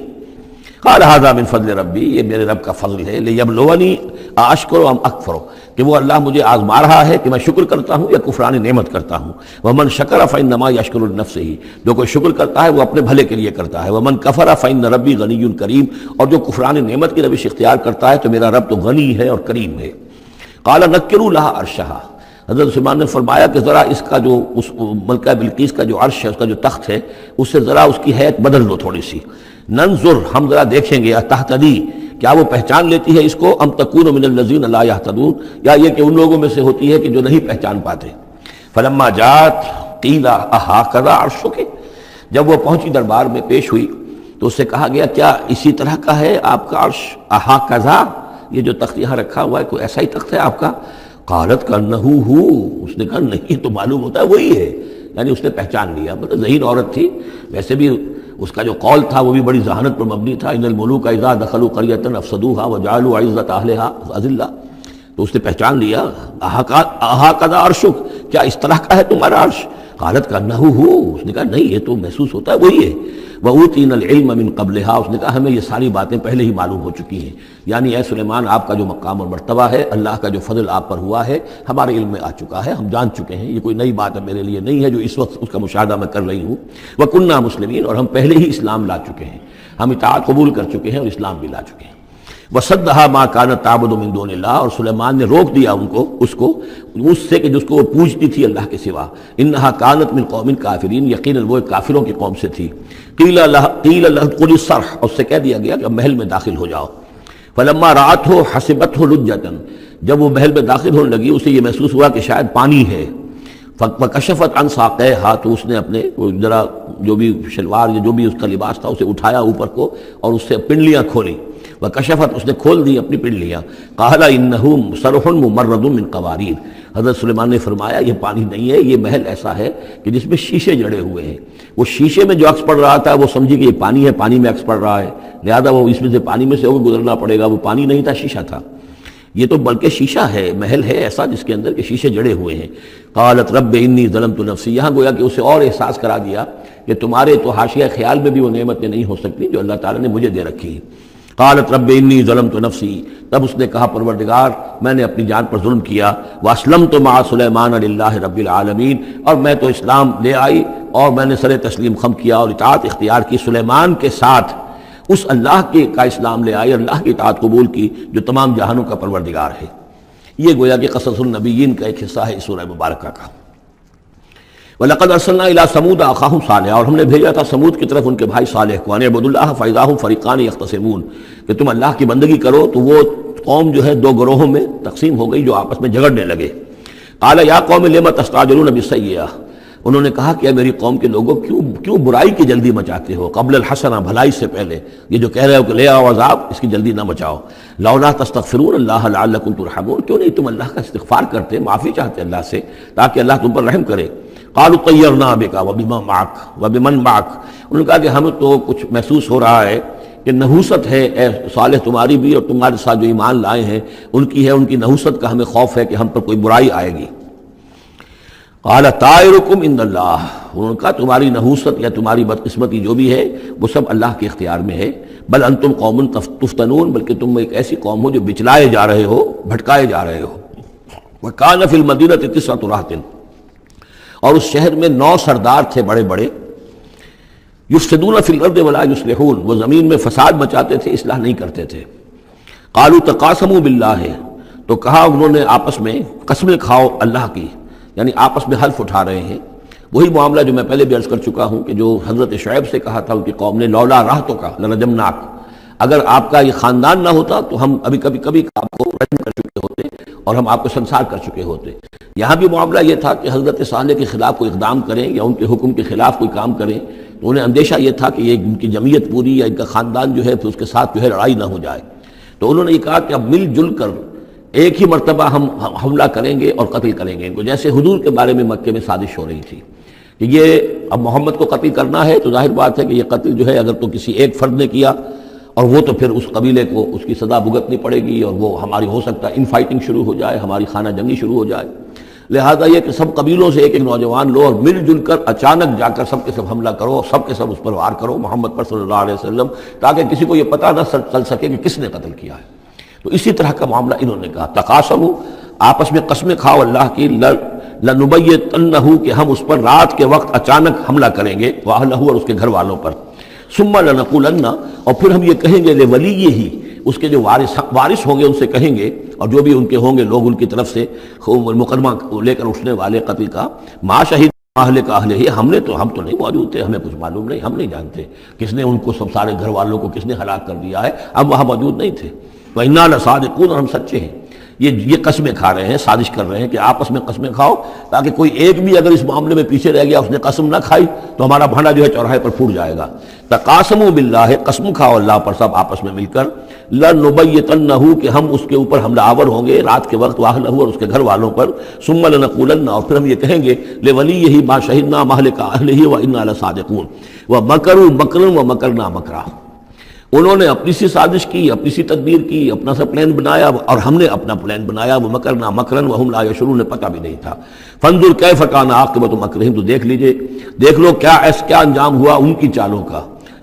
قال ھذا من فضل ربی، یہ میرے رب کا فضل ہے، لیبلونی اشکر ام اکفر، کہ وہ اللہ مجھے آزما رہا ہے کہ میں شکر کرتا ہوں یا کفران نعمت کرتا ہوں۔ ومن شکر فانما یشکر لنفسہ، جو کوئی شکر کرتا ہے وہ اپنے بھلے کے لیے کرتا ہے۔ ومن کفر فان ربی غنی کریم، اور جو کفران نعمت کی روش اختیار کرتا ہے تو میرا رب تو غنی ہے اور کریم ہے۔ قال نکروا لها عرشها، حضرت سلیمان نے فرمایا کہ ذرا اس کا جو اس ملکہ بلقیس کا جو عرش ہے، اس کا جو تخت ہے، اس سے ذرا اس کی حیت بدل دو تھوڑی سی، ننظر، ہم ذرا دیکھیں گے، تہتدی، کیا وہ پہچان لیتی ہے اس کو، ام تکون من الذین لا یہتدون، یا یہ کہ ان لوگوں میں سے ہوتی ہے کہ جو نہیں پہچان پاتے۔ فلما جاءت قیل اھٰکذا عرشک، جب وہ پہنچی دربار میں پیش ہوئی تو اس سے کہا گیا کیا اسی طرح کا ہے آپ کا عرش، اھٰکذا، یہ جو تخت یہاں رکھا ہوا ہے کوئی ایسا ہی تخت ہے آپ کا؟ قالت کانہ ہو، اس نے کہا نہیں تو معلوم ہوتا ہے وہی ہے، یعنی اس نے پہچان لیا، مطلب ذہین عورت تھی، ویسے بھی اس کا جو قول تھا وہ بھی بڑی ذہانت پر مبنی تھا، ان الملوک اذا دخلوا قریۃ افسدوها وجعلوا عزۃ اہلها اذلہ، تو اس نے پہچان لیا، اھٰکذا عرشک، کیا اس طرح کا ہے تمہارا عرش؟ قالت کانہ ہو، اس نے کہا نہیں یہ تو محسوس ہوتا ہے وہی ہے۔ وَأُوتِينَا الْعِلْمَ مِنْ قَبْلِهَا، اس نے کہا ہمیں یہ ساری باتیں پہلے ہی معلوم ہو چکی ہیں، یعنی اے سلیمان آپ کا جو مقام اور مرتبہ ہے، اللہ کا جو فضل آپ پر ہوا ہے ہمارے علم میں آ چکا ہے، ہم جان چکے ہیں، یہ کوئی نئی بات ہے میرے لیے نہیں ہے جو اس وقت اس کا مشاہدہ میں کر رہی ہوں۔ وَكُنَّا مُسْلِمِينَ، اور ہم پہلے ہی اسلام لا چکے ہیں، ہم اطاعت قبول کر چکے ہیں اور اسلام بھی لا چکے ہیں۔ وَصَدَّهَا مَا كَانَتْ تَعْبُدُ مِن دُونِ اللَّهِ، اور سلیمان نے روک دیا اس کو اس سے کہ جس کو وہ پوجتی تھی اللہ کے سوا، إِنَّهَا كَانَتْ مِن قَوْمٍ كَافِرِينَ، یقیناً وہ ایک کافروں کی قوم سے تھی۔ قیل لها ادخلي الصرح، اور اس سے کہہ دیا گیا کہ محل میں داخل ہو جاؤ۔ فلما رأته حسبته لجة، جب وہ محل میں داخل ہونے لگی اسے یہ محسوس ہوا کہ شاید پانی ہے۔ فکشفت عن ساقیها، تو اس نے اپنے ذرا جو بھی شلوار یا جو بھی اس کا لباس تھا اسے اٹھایا اوپر کو اور اس سے پنڈلیاں کھولی، وکشفت، اس نے کھول دی اپنی پنڈلیاں۔ قال انه صرح ممرد من قواریر، حضرت سلیمان نے فرمایا یہ پانی نہیں ہے، یہ محل ایسا ہے کہ جس میں شیشے جڑے ہوئے ہیں، وہ شیشے میں جو عکس پڑ رہا تھا وہ سمجھی کہ یہ پانی ہے، پانی میں عکس پڑ رہا ہے، لہذا وہ اس میں سے پانی میں سے ہو گزرنا پڑے گا، وہ پانی نہیں تھا شیشہ تھا، یہ تو بلکہ شیشہ ہے، محل ہے ایسا جس کے اندر کے شیشے جڑے ہوئے ہیں۔ قالت رب انی ظلمت نفسی، یہاں گویا کہ اسے اور احساس کرا دیا کہ تمہارے تو حاشیہ خیال میں بھی وہ نعمتیں نہیں ہو سکتی جو اللہ تعالیٰ نے مجھے دے رکھی ہیں۔ قالت رب انی ظلمت نفسی، تب اس نے کہا پروردگار میں نے اپنی جان پر ظلم کیا، واسلمت مع سلیمان للہ رب العالمین، اور میں تو اسلام لے آئی اور میں نے سر تسلیم خم کیا اور اطاعت اختیار کی سلیمان کے ساتھ، اس اللہ کا اسلام لے آئی، اللہ کی اطاعت قبول کی جو تمام جہانوں کا پروردگار ہے۔ یہ گویا کہ قصص النبیین کا ایک حصہ ہے اس سورہ مبارکہ کا۔ وَلَقَدْ أَرْسَلْنَا إِلَىٰ ثَمُودَ أَخَاهُمْ صَالِحًا، اور ہم نے بھیجا تھا سمود کی طرف ان کے بھائی صالح کو، اَنِ اعْبُدُوا اللَّهَ فَإِذَا هُمْ فَرِيقَانِ يَخْتَصِمُونَ، کہ تم اللہ کی بندگی کرو تو وہ قوم جو ہے دو گروہوں میں تقسیم ہو گئی جو آپس میں جھگڑنے لگے۔ قَالَ يَا قَوْمِ لِمَ تَسْتَعْجِلُونَ بِالسَّيِّئَةِ، انہوں نے کہا کہ اے میری قوم کے لوگوں کیوں برائی کی جلدی مچاتے ہو قبل الحسنہ بھلائی سے پہلے، یہ جو کہہ رہے ہو کہ لے آؤ عذاب، اس کی جلدی نہ مچاؤ. لولا تستغفرون اللہ لعلکم ترحمون، کیوں نہیں تم اللہ کا استغفار کرتے، معافی چاہتے اللہ سے تاکہ اللہ تم پر رحم کرے. قالوا طیرنا بک وبمن معک، انہوں نے کہا کہ ہمیں تو کچھ محسوس ہو رہا ہے کہ نحوست ہے اے صالح تمہاری بھی، اور تمہارے ساتھ جو ایمان لائے ہیں ان کی ہے، ان کی نحوست کا ہمیں خوف ہے کہ ہم پر کوئی برائی آئے گی. قال طائرکم عند اللہ، انہوں نے کہا تمہاری نحوست یا تمہاری بدقسمتی جو بھی ہے وہ سب اللہ کے اختیار میں ہے. بل انتم قوم تفتنون، بلکہ تم ایک ایسی قوم ہو جو بچلائے جا رہے ہو، بھٹکائے جا رہے ہو. وکان فی المدینۃ 9 رہط، اور اس شہر میں 9 سردار تھے بڑے بڑے. یفسدون فی الارض ولا یصلحون، وہ زمین میں فساد مچاتے تھے، اصلاح نہیں کرتے تھے. قالوا تقاسموا باللہ، تو کہا انہوں نے آپس میں قسمیں کھاؤ اللہ کی، یعنی آپس میں حلف اٹھا رہے ہیں. وہی معاملہ جو میں پہلے بھی عرض کر چکا ہوں کہ جو حضرت شعیب سے کہا تھا ان کی قوم نے، لولا رہتک لرجمناک، اگر آپ کا یہ خاندان نہ ہوتا تو ہم ابھی کبھی آپ کو رجم کر چکے ہوتے اور ہم آپ کو سنسار کر چکے ہوتے. یہاں بھی معاملہ یہ تھا کہ حضرت صالح کے خلاف کوئی اقدام کریں یا ان کے حکم کے خلاف کوئی کام کریں تو انہیں اندیشہ یہ تھا کہ یہ ان کی جمعیت پوری یا ان کا خاندان جو ہے پھر اس کے ساتھ جو ہے لڑائی نہ ہو جائے. تو انہوں نے یہ کہا کہ اب مل جل کر ایک ہی مرتبہ ہم حملہ کریں گے اور قتل کریں گے ان کو. جیسے حضور کے بارے میں مکے میں سازش ہو رہی تھی کہ یہ اب محمد کو قتل کرنا ہے، تو ظاہر بات ہے کہ یہ قتل جو ہے اگر تو کسی ایک فرد نے کیا اور وہ تو پھر اس قبیلے کو اس کی سزا بھگتنی پڑے گی اور وہ ہماری ہو سکتا ہے ان فائٹنگ شروع ہو جائے، ہماری خانہ جنگی شروع ہو جائے. لہذا یہ کہ سب قبیلوں سے ایک ایک نوجوان لو اور مل جل کر اچانک جا کر سب کے سب حملہ کرو، سب کے سب اس پر وار کرو محمد پر صلی اللہ علیہ وسلم، تاکہ کسی کو یہ پتہ نہ چل سکے کہ کس نے قتل کیا ہے. تو اسی طرح کا معاملہ انہوں نے کہا. تقاسموا، آپس میں قسمیں کھاؤ اللہ کی، لنبیتنہ، کہ ہم اس پر رات کے وقت اچانک حملہ کریں گے، واہلہ، اور اس کے گھر والوں پر. ثم لنقولن، اور پھر ہم یہ کہیں گے لولیہ، اس کے جو وارث ہوں گے ان سے کہیں گے، اور جو بھی ان کے ہوں گے لوگ ان کی طرف سے مقدمہ لے کر اٹھنے والے قتل کا، ما شہید اہلک اہلہ، ہم تو نہیں موجود تھے، ہمیں کچھ معلوم نہیں، ہم نہیں جانتے کس نے ان کو سب سارے گھر والوں کو کس نے ہلاک کر دیا ہے، ہم وہاں موجود نہیں تھے. وَإِنَّا لَصَادِقُونَ، اور ہم سچے ہیں. یہ قسمیں کھا رہے ہیں، سازش کر رہے ہیں کہ آپس میں قسمیں کھاؤ تاکہ کوئی ایک بھی اگر اس معاملے میں پیچھے رہ گیا، اس نے قسم نہ کھائی تو ہمارا بھانڈا جو ہے چوراہے پر پھوٹ جائے گا. تقاسموا باللہ، قسم کھاؤ اللہ پر سب آپس میں مل کر. لنبیتنہ، کہ ہم اس کے اوپر حملہ آور ہوں گے رات کے وقت، واہلہ، اور اس کے گھر والوں پر. ثم لنقولن، اور پھر ہم یہ کہیں گے لولیہ ما شہدنا مہلک اہلہ وإنا لصادقون. ومکروا مکرا ومکرنا مکرا، انہوں نے اپنی سی سازش کی، اپنی سی تدبیر کی، اپنا سا پلان بنایا، اور ہم نے اپنا پلان بنایا. وہ مکرنا مکرن وہم لا یشعرون، پتہ بھی نہیں تھا. فانظر کیف کان عاقبۃ مکرہم، تو دیکھ لیجئے، دیکھ لو کیا انجام ہوا ان کی چالوں کا.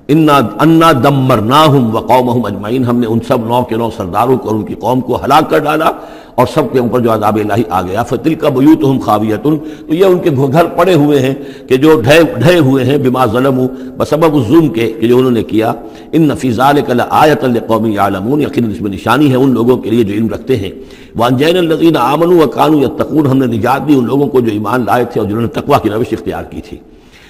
انا دمرناہم وقومہم اجمعین، ہم نے ان سب 9 کے 9 سرداروں کو اور ان کی قوم کو ہلاک کر ڈالا اور سب کے اوپر جو عذاب الہی آ گیا. فتلک بیوتہم خاویۃ، تو یہ ان کے گھر پڑے ہوئے ہیں کہ جو ڈھے ہوئے ہیں، بما ظلموا، بسبب الظلم کے کہ جو انہوں نے کیا. ان فی ذلک لآیۃ لقوم یعلمون، یقیناً اس میں نشانی ہے ان لوگوں کے لیے جو علم رکھتے ہیں. وانجینا الذین آمنوا وکانوا یتقون، ہم نے نجات دی ان لوگوں کو جو ایمان لائے تھے اور جنہوں نے تقوی کی روش اختیار کی تھی.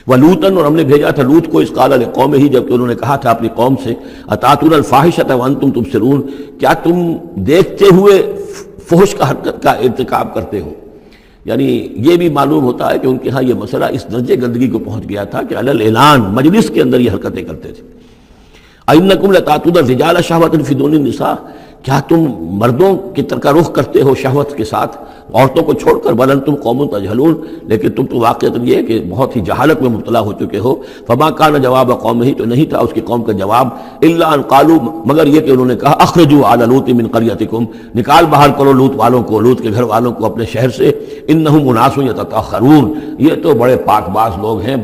ولوطن، اور ہم نے بھیجا تھا لوط کو، اس قال لقومہ، جبکہ انہوں نے کہا تھا اپنی قوم سے، اتاتون الفاحشۃ وانتم تبصرون، کیا تم دیکھتے ہوئے فحش کا حرکت کا ارتکاب کرتے ہو. یعنی یہ بھی معلوم ہوتا ہے کہ ان کے ہاں یہ مسئلہ اس درجے گندگی کو پہنچ گیا تھا کہ علی الاعلان مجلس کے اندر یہ حرکتیں کرتے تھے. اِنَّکُمْ لَتَأْتُونَ الرِّجَالَ شَهْوَةً فِي دُونِ النِّسَاءِ، کیا تم مردوں کی طرف کا رخ کرتے ہو شہوت کے ساتھ عورتوں کو چھوڑ کر. بل انتم قوم تجہلون، لیکن تم تو واقعتاً یہ کہ بہت ہی جہالت میں مبتلا ہو چکے ہو. فما کان جواب قومہ، تو نہیں تھا اس کی قوم کا جواب، الا ان قالوا، مگر یہ کہ انہوں نے کہا، اخرجوا آل لوط من قریتکم، نکال باہر کرو لوط والوں کو، لوط کے گھر والوں کو اپنے شہر سے. انہم اناس یتطہرون، یہ تو بڑے پاک باز لوگ ہیں،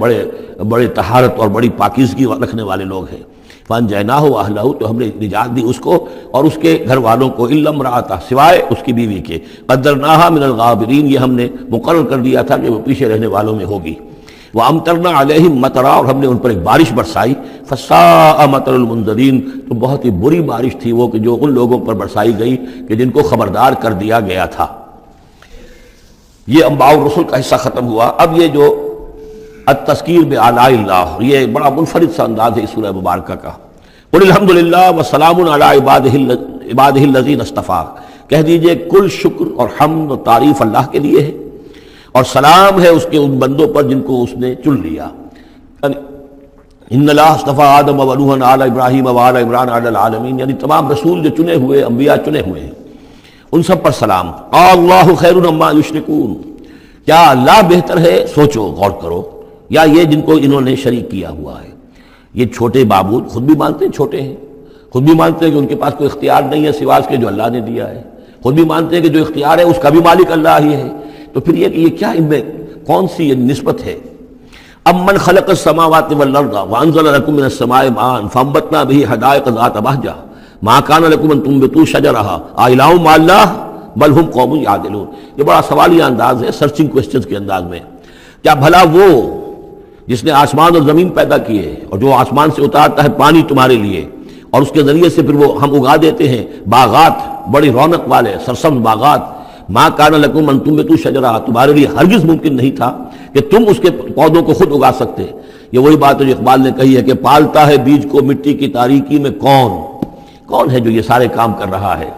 بڑے طہارت اور بڑی پاکیزگی رکھنے والے لوگ ہیں. فانجیناہ واہلہ، تو ہم نے نجات دی اس کو اور اس کے گھر والوں کو، الا امرأتہ، سوائے اس کی بیوی کے. قدرناہا من الغابرین، یہ ہم نے مقرر کر دیا تھا کہ وہ پیچھے رہنے والوں میں ہوگی. وامطرنا علیہم مطرا، اور ہم نے ان پر ایک بارش برسائی. فساء مطر المنذرین، تو بہت ہی بری بارش تھی وہ کہ جو ان لوگوں پر برسائی گئی کہ جن کو خبردار کر دیا گیا تھا. یہ انباء الرسل کا حصہ ختم ہوا. اب یہ جو التذکیر بآلاء اللہ، یہ بڑا منفرد سا انداز ہے اس سورہ مبارکہ کا. قل الحمدللہ وسلام علی عبادہ الذین اصطفیٰ، کہہ دیجئے کل شکر اور حمد و تعریف اللہ کے لیے ہے، اور سلام ہے اس کے ان بندوں پر جن کو اس نے چن لیا. ان اللہ اصطفیٰ آدم و نوحا آل ابراہیم و آل عمران علی العالمین، یعنی تمام رسول جو چنے ہوئے، انبیاء چنے ہوئے ہیں، ان سب پر سلام. اللہ خیر مما یشرکون، کیا اللہ بہتر ہے، سوچو غور کرو، یا یہ جن کو انہوں نے شریک کیا ہوا ہے. یہ چھوٹے معبود خود بھی مانتے ہیں چھوٹے ہیں، خود بھی مانتے ہیں کہ ان کے پاس کوئی اختیار نہیں ہے سوا اس کے جو اللہ نے دیا ہے، خود بھی مانتے ہیں کہ جو اختیار ہے اس کا بھی مالک اللہ ہی ہے. تو پھر یہ کہ یہ کیا ان میں کون سی یہ نسبت ہے؟ امن خلق السماوات والارض وانزل لكم من السماء ماء فانبتنا به حدائق ذات بهجة ما كان لكم ان تنبتوا شجرها اإله مع الله بل هم قوم يعدلون. یہ بڑا سوالیہ انداز ہے، سرچنگ کوسچنز کے انداز میں. کیا بھلا وہ جس نے آسمان اور زمین پیدا کیے اور جو آسمان سے اتارتا ہے پانی تمہارے لیے اور اس کے ذریعے سے پھر وہ ہم اگا دیتے ہیں باغات، بڑی رونق والے سرسبز باغات. ما کان لکم ان تنبتوا شجرہ، تمہارے لیے ہرگز ممکن نہیں تھا کہ تم اس کے پودوں کو خود اگا سکتے. یہ وہی بات ہے جو اقبال نے کہی ہے کہ پالتا ہے بیج کو مٹی کی تاریکی میں کون ہے جو یہ سارے کام کر رہا ہے.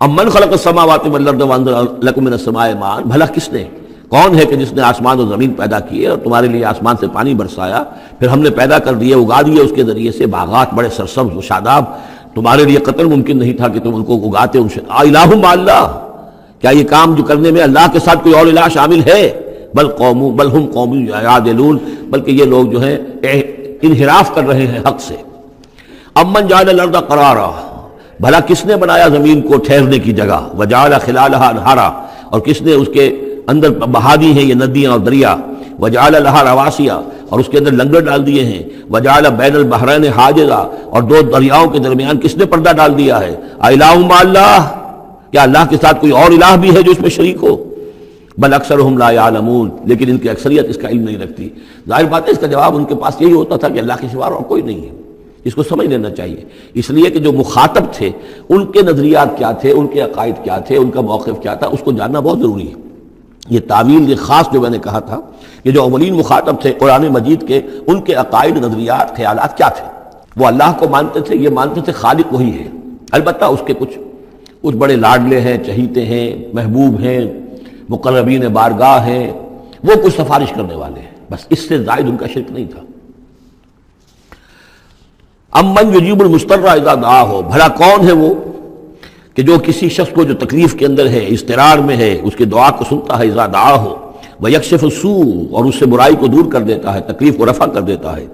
امن خلق السماوات والارض وانزل لکم من السماء ماء، بھلا کس نے، کون ہے کہ جس نے آسمان اور زمین پیدا کیے اور تمہارے لیے آسمان سے پانی برسایا، پھر ہم نے پیدا کر دیے، اگا دیے اس کے ذریعے سے باغات بڑے سرسبز و شاداب. تمہارے لیے قطن ممکن نہیں تھا کہ تم ان کو اگاتے. ان سے الہ مع اللہ، کیا یہ کام جو کرنے میں اللہ کے ساتھ کوئی اور الہ شامل ہے؟ بل ہم قوم یعدلون، بلکہ یہ لوگ جو ہیں انحراف کر رہے ہیں حق سے. امن جعل الارض قرارا، بھلا کس نے بنایا زمین کو ٹھہرنے کی جگہ، وجعل خلالها انہارا، اور کس نے اس کے اندر بہا دی ہیں یہ ندیاں اور دریا، وجعل لها رواسیا، اور اس کے اندر لنگر ڈال دیے ہیں، وجعل بین البحرین حاجزا، اور دو دریاؤں کے درمیان کس نے پردہ ڈال دیا ہے. الہ مع اللہ، کیا اللہ کے ساتھ کوئی اور الہ بھی ہے جو اس میں شریک ہو؟ بل اکثرهم لا يعلمون، لیکن ان کی اکثریت اس کا علم نہیں رکھتی. ظاہر بات ہے اس کا جواب ان کے پاس یہی ہوتا تھا کہ اللہ کے سوا اور کوئی نہیں ہے. اس کو سمجھ لینا چاہیے، اس لیے کہ جو مخاطب تھے ان کے نظریات کیا تھے، ان کے عقائد کیا تھے، ان کا موقف کیا تھا، اس کو جاننا بہت ضروری ہے. یہ تعویل یہ خاص جو میں نے کہا تھا کہ جو اولین مخاطب تھے قرآن مجید کے، ان کے عقائد، نظریات، خیالات کیا تھے. وہ اللہ کو مانتے تھے، یہ مانتے تھے خالق وہی ہے، البتہ اس کے کچھ بڑے لاڈلے ہیں، چہیتے ہیں، محبوب ہیں، مقربین بارگاہ ہیں، وہ کچھ سفارش کرنے والے ہیں، بس اس سے زائد ان کا شرک نہیں تھا. امن یجیب المضطر اذا دعاہ، بھلا کون ہے وہ کہ جو کسی شخص کو جو تکلیف کے اندر ہے، اضطرار میں ہے، اس کی دعا کو سنتا ہے، اذا دعاہ ویکشف السوء، اور اس سے برائی کو دور کر دیتا ہے، تکلیف کو رفع کر دیتا ہے.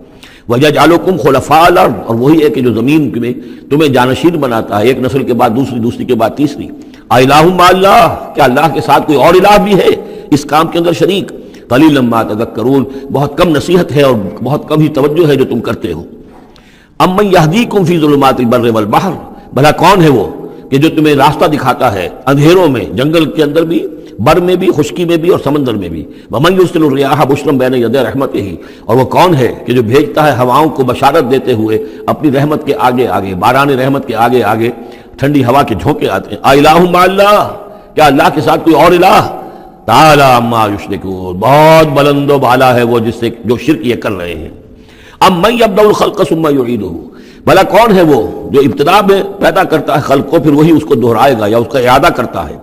وَيَجْعَلُكُمْ خُلَفَاءَ الْأَرْضِ، اور وہی ہے کہ جو زمین میں تمہیں جانشین بناتا ہے، ایک نسل کے بعد دوسری کے بعد تیسری. الہ مع اللہ، کیا اللہ کے ساتھ کوئی اور الہ بھی ہے اس کام کے اندر شریک؟ قلیلا ما تذکرون، بہت کم نصیحت ہے اور بہت کم ہی توجہ ہے جو تم کرتے ہو. امن یہدیکم فی ظلمات البر والبحر، بھلا کون ہے وہ کہ جو تمہیں راستہ دکھاتا ہے اندھیروں میں، جنگل کے اندر بھی، بر میں بھی، خشکی میں بھی اور سمندر میں بھی. ومن یرسل الرياح بشرا بین یدی رحمتہ، اور وہ کون ہے کہ جو بھیجتا ہے ہواؤں کو بشارت دیتے ہوئے اپنی رحمت کے آگے آگے، باران رحمت کے آگے آگے ٹھنڈی ہوا کے جھونکے آتے ہیں. الہ مع اللہ، کیا اللہ کے ساتھ کوئی اور الہ؟ تعالی عما یشرکون، بہت بلند و بالا ہے وہ جس سے جو شرک یہ کر رہے ہیں. امن یبدأ الخلق ثم یعیدہ، بھلا کون ہے وہ جو ابتدا میں پیدا کرتا ہے خلق کو پھر وہی اس کو دہرائے گا یا اس کا اعادہ کرتا ہے.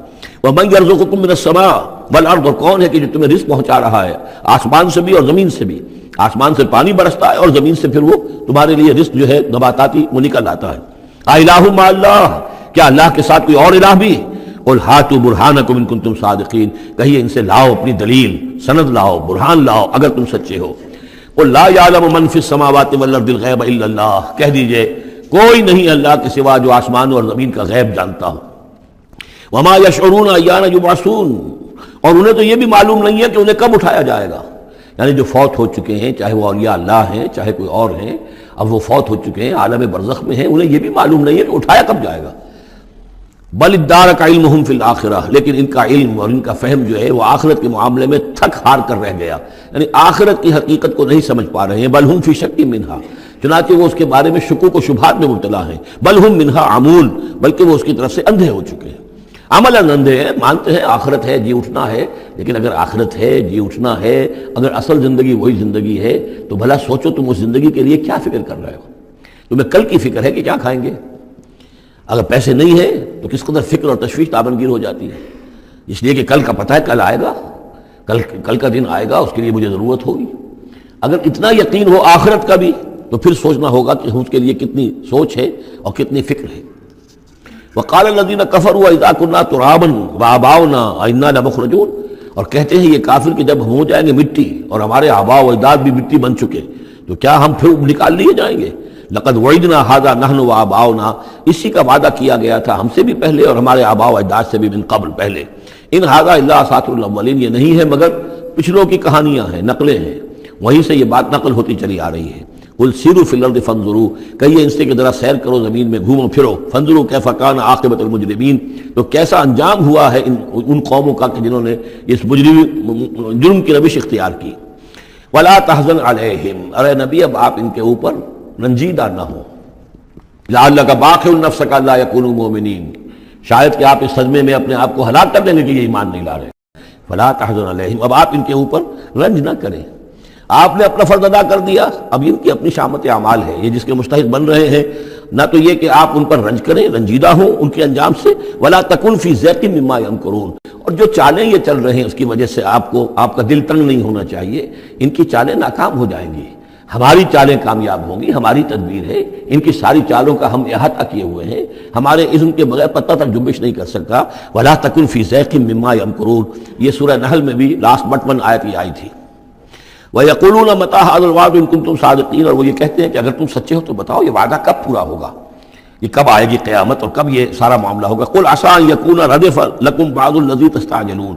وَمَنْ يَرْزُقُكُم مِّنَ السَّمَاءِ وَالْأَرْضِ، اور کون ہے کہ جو تمہیں رزق پہنچا رہا ہے آسمان سے بھی اور زمین سے بھی. آسمان سے پانی برستا ہے اور زمین سے پھر وہ تمہارے لیے رزق جو ہے نباتاتی وہ نکل آتا ہے. الہ مع اللہ، کیا اللہ کے ساتھ کوئی اور الہ بھی؟ قُلْ هَاتُوا بُرْهَانَكُمْ إِن كُنتُمْ صَادِقِينَ، کہیے ان سے لاؤ اپنی دلیل، سند لاؤ، برہان لاؤ اگر تم سچے ہو. قُلْ لَا يَعْلَمُ مَنْ فِي السَّمَاوَاتِ وَالْأَرْضِ الْغَيْبَ إِلَّا اللَّهُ، کہہ دیجئے کوئی نہیں اللہ کے سوا جو آسمان اور زمین کا غیب جانتا ہو. وما یشعرون ایان یبعثون، اور انہیں تو یہ بھی معلوم نہیں ہے کہ انہیں کب اٹھایا جائے گا. یعنی جو فوت ہو چکے ہیں، چاہے وہ اولیاء اللہ ہیں چاہے کوئی اور ہیں، اب وہ فوت ہو چکے ہیں، عالم برزخ میں ہیں، انہیں یہ بھی معلوم نہیں ہے کہ اٹھایا کب جائے گا. بل ادارک علمہم فی الآخرہ، لیکن ان کا علم اور ان کا فہم جو ہے وہ آخرت کے معاملے میں تھک ہار کر رہ گیا، یعنی آخرت کی حقیقت کو نہیں سمجھ پا رہے ہیں. بل ہم فی شک منہا، چنانچہ وہ اس کے بارے میں شکوک و شبہات میں مبتلا ہیں. بل ہم منہا عمون، بلکہ وہ اس کی طرف سے اندھے ہو چکے ہیں. عملاً اندھے ہیں، مانتے ہیں آخرت ہے، جی اٹھنا ہے، لیکن اگر آخرت ہے، جی اٹھنا ہے، اگر اصل زندگی وہی زندگی ہے تو بھلا سوچو تم اس زندگی کے لیے کیا فکر کر رہے ہو. تمہیں کل کی فکر ہے کہ کیا کھائیں گے. اگر پیسے نہیں ہیں تو کس قدر فکر اور تشویش تابنگیر ہو جاتی ہے، اس لیے کہ کل کا پتہ ہے کل آئے گا. کل کا دن آئے گا، اس کے لیے مجھے ضرورت ہوگی۔ اگر اتنا یقین ہو آخرت کا بھی تو پھر سوچنا ہوگا کہ اس کے لیے کتنی سوچ ہے اور کتنی فکر ہے۔ وقال الذين كفروا اذا كنا ترابا وآباؤنا أئنا لمخرجون، اور کہتے ہیں یہ کافر کہ جب ہم ہو جائیں گے مٹی اور ہمارے آباء و اجداد بھی مٹی بن چکے تو کیا ہم پھر نکال لیے جائیں گے؟ لقد وعدنا هذا نحن وآباؤنا، اسی کا وعدہ کیا گیا تھا ہم سے بھی پہلے اور ہمارے آباء و اجداد سے بھی من قبل پہلے۔ ان هذا الا اساطير الاولين، یہ نہیں ہے مگر پچھلوں کی کہانیاں ہیں، نقلیں ہیں، وہیں سے یہ بات نقل ہوتی چلی آ رہی ہے۔ قل سیروا فی الارض فانظروا، کہیے ان سے کہ ذرا سیر کرو زمین میں، گھومو پھرو، فانظروا کیف کان عاقبۃ المجرمین، تو کیسا انجام ہوا ہے ان قوموں کا کہ جنہوں نے اس جرم کی روش اختیار کی۔ ولا تحزن علیہم، ارے نبی اب آپ ان کے اوپر رنجیدہ نہ ہو، لعلک باخع نفسک الا یکونوا مؤمنین، شاید کہ آپ اس صدمے میں اپنے آپ کو ہلاک کر دیں گے کہ یہ ایمان نہیں لا رہے۔ فلا تحزن علیہم، اب آپ ان کے اوپر رنج نہ کریں، آپ نے اپنا فرض ادا کر دیا، اب ان کی اپنی شامت اعمال ہے، یہ جس کے مستحق بن رہے ہیں، نہ تو یہ کہ آپ ان پر رنج کریں، رنجیدہ ہوں ان کے انجام سے، ولا تکن فی ضیق مما یمکرون، اور جو چالیں یہ چل رہے ہیں اس کی وجہ سے آپ کا دل تنگ نہیں ہونا چاہیے، ان کی چالیں ناکام ہو جائیں گی، ہماری چالیں کامیاب ہوں گی، ہماری تدبیر ہے، ان کی ساری چالوں کا ہم احاطہ کیے ہوئے ہیں، ہمارے اذن کے بغیر پتہ تک جنبش نہیں کر سکتا۔ ولا تکن فی ضیق مما یمکرون، یہ سورہ نحل میں بھی لاسٹ بٹ 1 آیت یہ آئی تھی۔ وَيَقُولُونَ مَتَىٰ هَٰذَا الْوَعْدُ إِن كُنتُمْ صَادِقِينَ، اور وہ یہ کہتے ہیں کہ اگر تم سچے ہو تو بتاؤ یہ وعدہ کب پورا ہوگا، یہ کب آئے گی قیامت اور کب یہ سارا معاملہ ہوگا۔ قُلْ عَسَىٰ أَن يَكُونَ رَدِفَ لَكُمْ بَعْضُ الَّذِي تَسْتَعْجِلُونَ،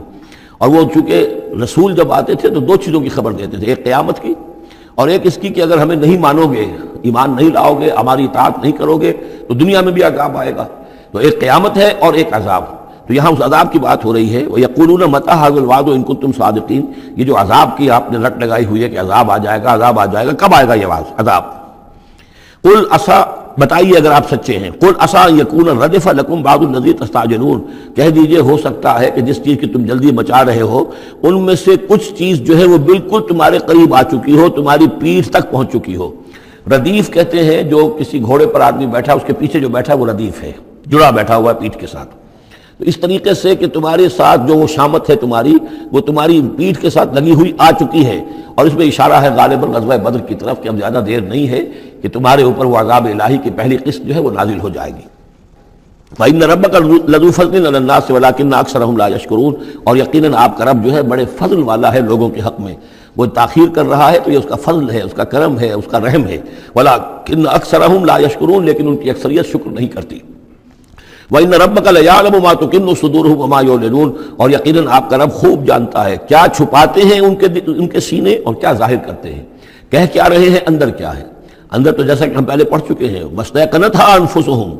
اور وہ چونکہ رسول جب آتے تھے تو 2 چیزوں کی خبر دیتے تھے، ایک قیامت کی اور ایک اس کی کہ اگر ہمیں نہیں مانو گے، ایمان نہیں لاؤ گے، ہماری اطاعت نہیں کرو گے تو دنیا میں بھی عذاب آئے گا، تو ایک قیامت ہے اور ایک عذاب، تو یہاں اس عذاب کی بات ہو رہی ہے۔ وَيَقُولُونَ مَتَىٰ هَٰذَا الْوَعْدُ إِن كُنتُمْ صَادِقِينَ، یہ جو عذاب کی آپ نے رٹ لگائی ہوئی ہے کہ عذاب آ جائے گا، عذاب آ جائے گا، کب آئے گا یہ عذاب؟ قُلْ عَسَىٰ، بتائیے اگر آپ سچے ہیں، قُلْ عَسَىٰ أَن يَكُونَ رَدِفَ لَكُمْ بَعْضُ الَّذِي تَسْتَعْجِلُونَ، کہہ دیجئے ہو سکتا ہے کہ جس چیز کی تم جلدی مچا رہے ہو ان میں سے کچھ چیز جو ہے وہ بالکل تمہارے قریب آ چکی ہو، تمہاری پیٹھ تک پہنچ چکی ہو۔ ردیف کہتے ہیں جو کسی گھوڑے پر آدمی بیٹھا اس کے پیچھے جو بیٹھا وہ ردیف ہے، جڑا بیٹھا ہوا ہے پیٹھ کے ساتھ، تو اس طریقے سے کہ تمہارے ساتھ جو وہ شامت ہے تمہاری، وہ تمہاری پیٹھ کے ساتھ لگی ہوئی آ چکی ہے، اور اس میں اشارہ ہے غالباً غزوہ بدر کی طرف کہ اب زیادہ دیر نہیں ہے کہ تمہارے اوپر وہ عذاب الہی کی پہلی قسط جو ہے وہ نازل ہو جائے گی۔ وَإِنَّ رَبَّكَ لَذُو فَضْلٍ عَلَى النَّاسِ وَلَٰكِنَّ أَكْثَرَهُمْ لَا يَشْكُرُونَ، اور یقیناً آپ کا رب جو ہے بڑے فضل والا ہے لوگوں کے حق میں، وہ تاخیر کر رہا ہے تو یہ اس کا فضل ہے، اس کا کرم ہے، اس کا رحم ہے۔ وَلَٰكِنَّ أَكْثَرَهُمْ لَا يَشْكُرُونَ، لیکن ان کی اکثریت شکر نہیں کرتی۔ وَإِنَّ رَبَّكَ لَيَعْلَمُ مَا تُكِنُّ صُدُورُهُمْ وَمَا يُعْلِنُونَ، اور یقیناً آپ کا رب خوب جانتا ہے کیا چھپاتے ہیں ان کے سینے اور کیا ظاہر کرتے ہیں، کہہ کیا رہے ہیں، اندر کیا ہے۔ اندر تو جیسا کہ ہم پہلے پڑھ چکے ہیں، وَاسْتَيْقَنَتْهَا أَنفُسُهُمْ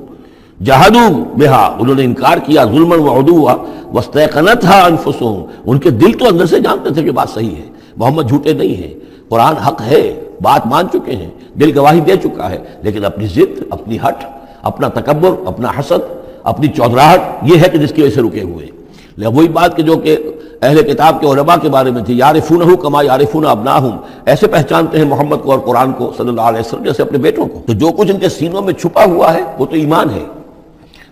جَحَدُوا بِهَا، انہوں نے انکار کیا ظلمًا وعدوا، وَاسْتَيْقَنَتْهَا أَنفُسُهُمْ، ان کے دل تو اندر سے جانتے تھے کہ بات صحیح ہے، محمد جھوٹے نہیں ہیں، قرآن حق ہے، بات مان چکے ہیں، دل گواہی دے چکا ہے، لیکن اپنی ضد، اپنی ہٹ، اپنا تکبر، اپنا حسد، اپنی چودراہٹ، یہ ہے کہ جس کی وجہ سے رکے ہوئے۔ وہی بات کہ جو کہ اہل کتاب کے علماء کے بارے میں تھی، یعرفونہ کما یعرفون ابناہم، ایسے پہچانتے ہیں محمد کو اور قرآن کو صلی اللہ علیہ وسلم جیسے اپنے بیٹوں کو۔ تو جو کچھ ان کے سینوں میں چھپا ہوا ہے وہ تو ایمان ہے،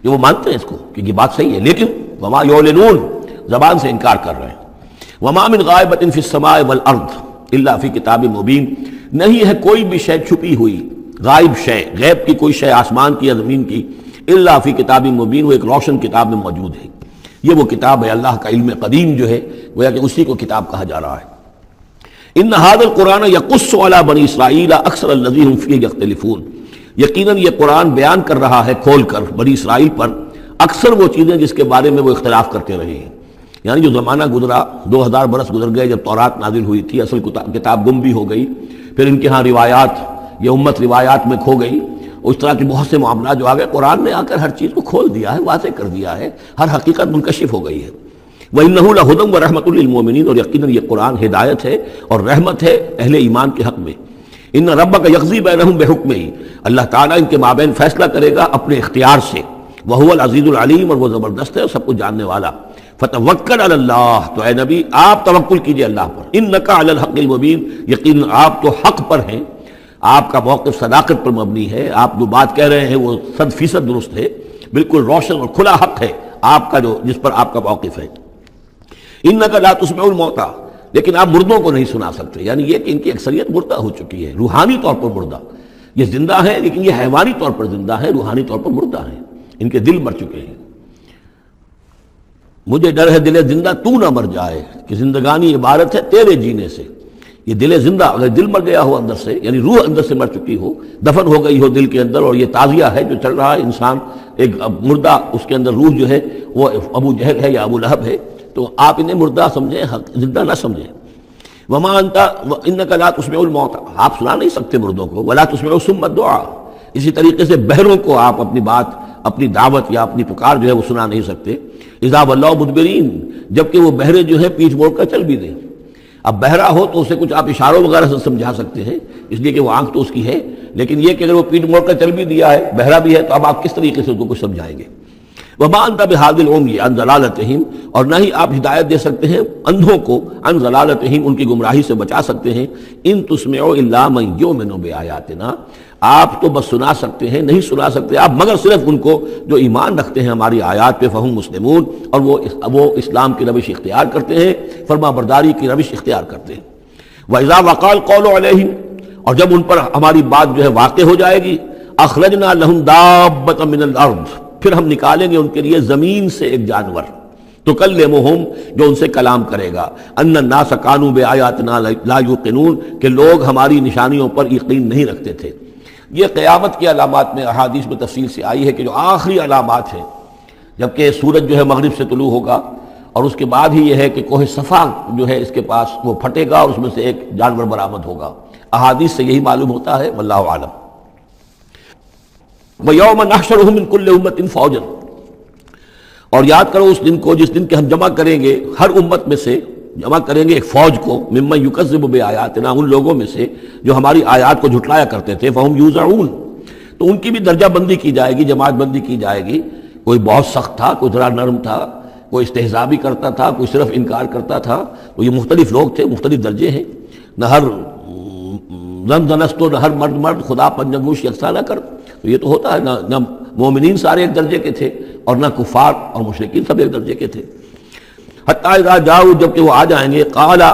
جو وہ مانتے ہیں اس کو کہ یہ بات صحیح ہے، لیکن وما یعلنون، زبان سے انکار کر رہے ہیں۔ وما من غائبۃ فی السماء والارض الا فی کتاب مبین، نہیں ہے کوئی بھی شے چھپی ہوئی، غائب شے، غیب کی کوئی شے آسمان کی یا زمین کی، الا فی کتاب مبین، وہ ایک روشن کتاب میں موجود ہے۔ یہ وہ کتاب ہے اللہ کا علم قدیم جو ہے، گویا کہ اسی کو کتاب کہا جا رہا ہے۔ ان ھذا القرآن یقص علی بنی اسرائیل اکثر الذی ھم فیہ یختلفون، یقیناً یہ قرآن بیان کر رہا ہے کھول کر بنی اسرائیل پر اکثر وہ چیزیں جس کے بارے میں وہ اختلاف کرتے رہے ہیں، یعنی جو زمانہ گزرا، 2000 برس گزر گئے جب تورات نازل ہوئی تھی، اصل کتاب گم بھی ہو گئی، پھر ان کے ہاں روایات، یہ امت روایات میں کھو گئی، اس طرح کے بہت سے معاملات جو آ گئے، قرآن نے آ کر ہر چیز کو کھول دیا ہے، واضح کر دیا ہے، ہر حقیقت منکشف ہو گئی ہے۔ وَإِنَّهُ لَهُدًى وَرَحْمَةٌ لِّلْمُؤْمِنِينَ، اور یقیناً یہ قرآن ہدایت ہے اور رحمت ہے اہل ایمان کے حق میں۔ ان ربک یقضی بینہم بحکمہ، اللہ تعالیٰ ان کے مابین فیصلہ کرے گا اپنے اختیار سے، وہو العزیز العلیم، اور وہ زبردست ہے اور سب کچھ جاننے والا۔ فتوکل علی اللہ، تو اے نبی آپ توکل کیجئے اللہ پر، انک علی الحق المبین، یقیناً آپ تو حق پر ہیں، آپ کا موقف صداقت پر مبنی ہے، آپ جو بات کہہ رہے ہیں وہ 100% درست ہے، بالکل روشن اور کھلا حق ہے آپ کا، جو جس پر آپ کا موقف ہے۔ انک لا تسمع الموتى، لیکن آپ مردوں کو نہیں سنا سکتے، یعنی یہ کہ ان کی اکثریت مردہ ہو چکی ہے، روحانی طور پر مردہ. یہ زندہ ہیں لیکن یہ حیوانی طور پر زندہ ہیں، روحانی طور پر مردہ ہیں، ان کے دل مر چکے ہیں. مجھے ڈر ہے دل زندہ تو نہ مر جائے، کہ زندگانی عبارت ہے تیرے جینے سے. یہ دل زندہ، اگر دل مر گیا ہو اندر سے، یعنی روح اندر سے مر چکی ہو، دفن ہو گئی ہو دل کے اندر، اور یہ تعزیہ ہے جو چل رہا ہے، انسان ایک مردہ، اس کے اندر روح جو ہے وہ ابو جہل ہے یا ابو لہب ہے، تو آپ انہیں مردہ سمجھیں، زندہ نہ سمجھیں. وما انت انک لا تسمع الموتى، آپ سنا نہیں سکتے مردوں کو، ولا تسمع الصم الدعاء. اسی طریقے سے بہروں کو آپ اپنی بات، اپنی دعوت یا اپنی پکار جو ہے وہ سنا نہیں سکتے. اذا ولوا مدبرین، جبکہ وہ بہرے جو ہے پیٹھ موڑ کر چل بھی دیں. اب بہرا ہو تو اسے کچھ آپ اشاروں وغیرہ سے سمجھا سکتے ہیں، اس لیے کہ وہ آنکھ تو اس کی ہے، لیکن یہ کہ اگر وہ پیٹھ موڑ کر چل بھی دیا ہے، بہرا بھی ہے، تو اب آپ کس طریقے سے اس کو کچھ سمجھائیں گے. وما انت بهادي العمي عن ضلالتهم، اور نہ ہی آپ ہدایت دے سکتے ہیں اندھوں کو، عن ضلالتهم، ان کی گمراہی سے بچا سکتے ہیں. ان تسمع الا من يؤمن بآياتنا، آپ تو بس سنا سکتے ہیں، نہیں سنا سکتے آپ مگر صرف ان کو جو ایمان رکھتے ہیں ہماری آیات پہ، فہم مسلمون، اور وہ اسلام کی روش اختیار کرتے ہیں، فرما برداری کی روش اختیار کرتے ہیں. وَإِذَا وَقَعَ الْقَوْلُ عَلَيْهِمْ، اور جب ان پر ہماری بات جو ہے واقع ہو جائے گی، أَخْرَجْنَا لَهُمْ دَابَّةً مِّنَ الْأَرْضِ، پھر ہم نکالیں گے ان کے لیے زمین سے ایک جانور، تکلمہم، جو ان سے کلام کرے گا، ان الناس كانوا بآیاتنا لا یوقنون، کہ لوگ ہماری نشانیوں پر یقین نہیں رکھتے تھے. یہ قیامت کی علامات میں احادیث میں تفصیل سے آئی ہے کہ جو آخری علامات ہیں، جبکہ سورج جو ہے مغرب سے طلوع ہوگا، اور اس کے بعد ہی یہ ہے کہ کوہ صفا جو ہے اس کے پاس وہ پھٹے گا اور اس میں سے ایک جانور برآمد ہوگا. احادیث سے یہی معلوم ہوتا ہے، واللہ اعلم. وَيَوْمَ نَحْشُرُهُم مِّن كُلِّ أُمَّةٍ فَوْجًا، اور یاد کرو اس دن کو جس دن کہ ہم جمع کریں گے ہر امت میں سے، جمع کریں گے ایک فوج کو، ممن یکذب بآیاتنا، ان لوگوں میں سے جو ہماری آیات کو جھٹلایا کرتے تھے، فہم یوزعون، تو ان کی بھی درجہ بندی کی جائے گی، جماعت بندی کی جائے گی. کوئی بہت سخت تھا، کوئی ذرا نرم تھا، کوئی استہزاء بھی کرتا تھا، کوئی صرف انکار کرتا تھا. تو یہ مختلف لوگ تھے، مختلف درجے ہیں. نہ ہر زن زنستو، نہ ہر مرد مرد، خدا پنجگوش یکساں نہ کر. تو یہ تو ہوتا ہے، نہ مومنین سارے ایک درجے کے تھے، اور نہ کفار اور مشرکین سب ایک درجے کے تھے. حتیٰ اذا جاؤ، جب کہ وہ آ جائیں گے، قالا،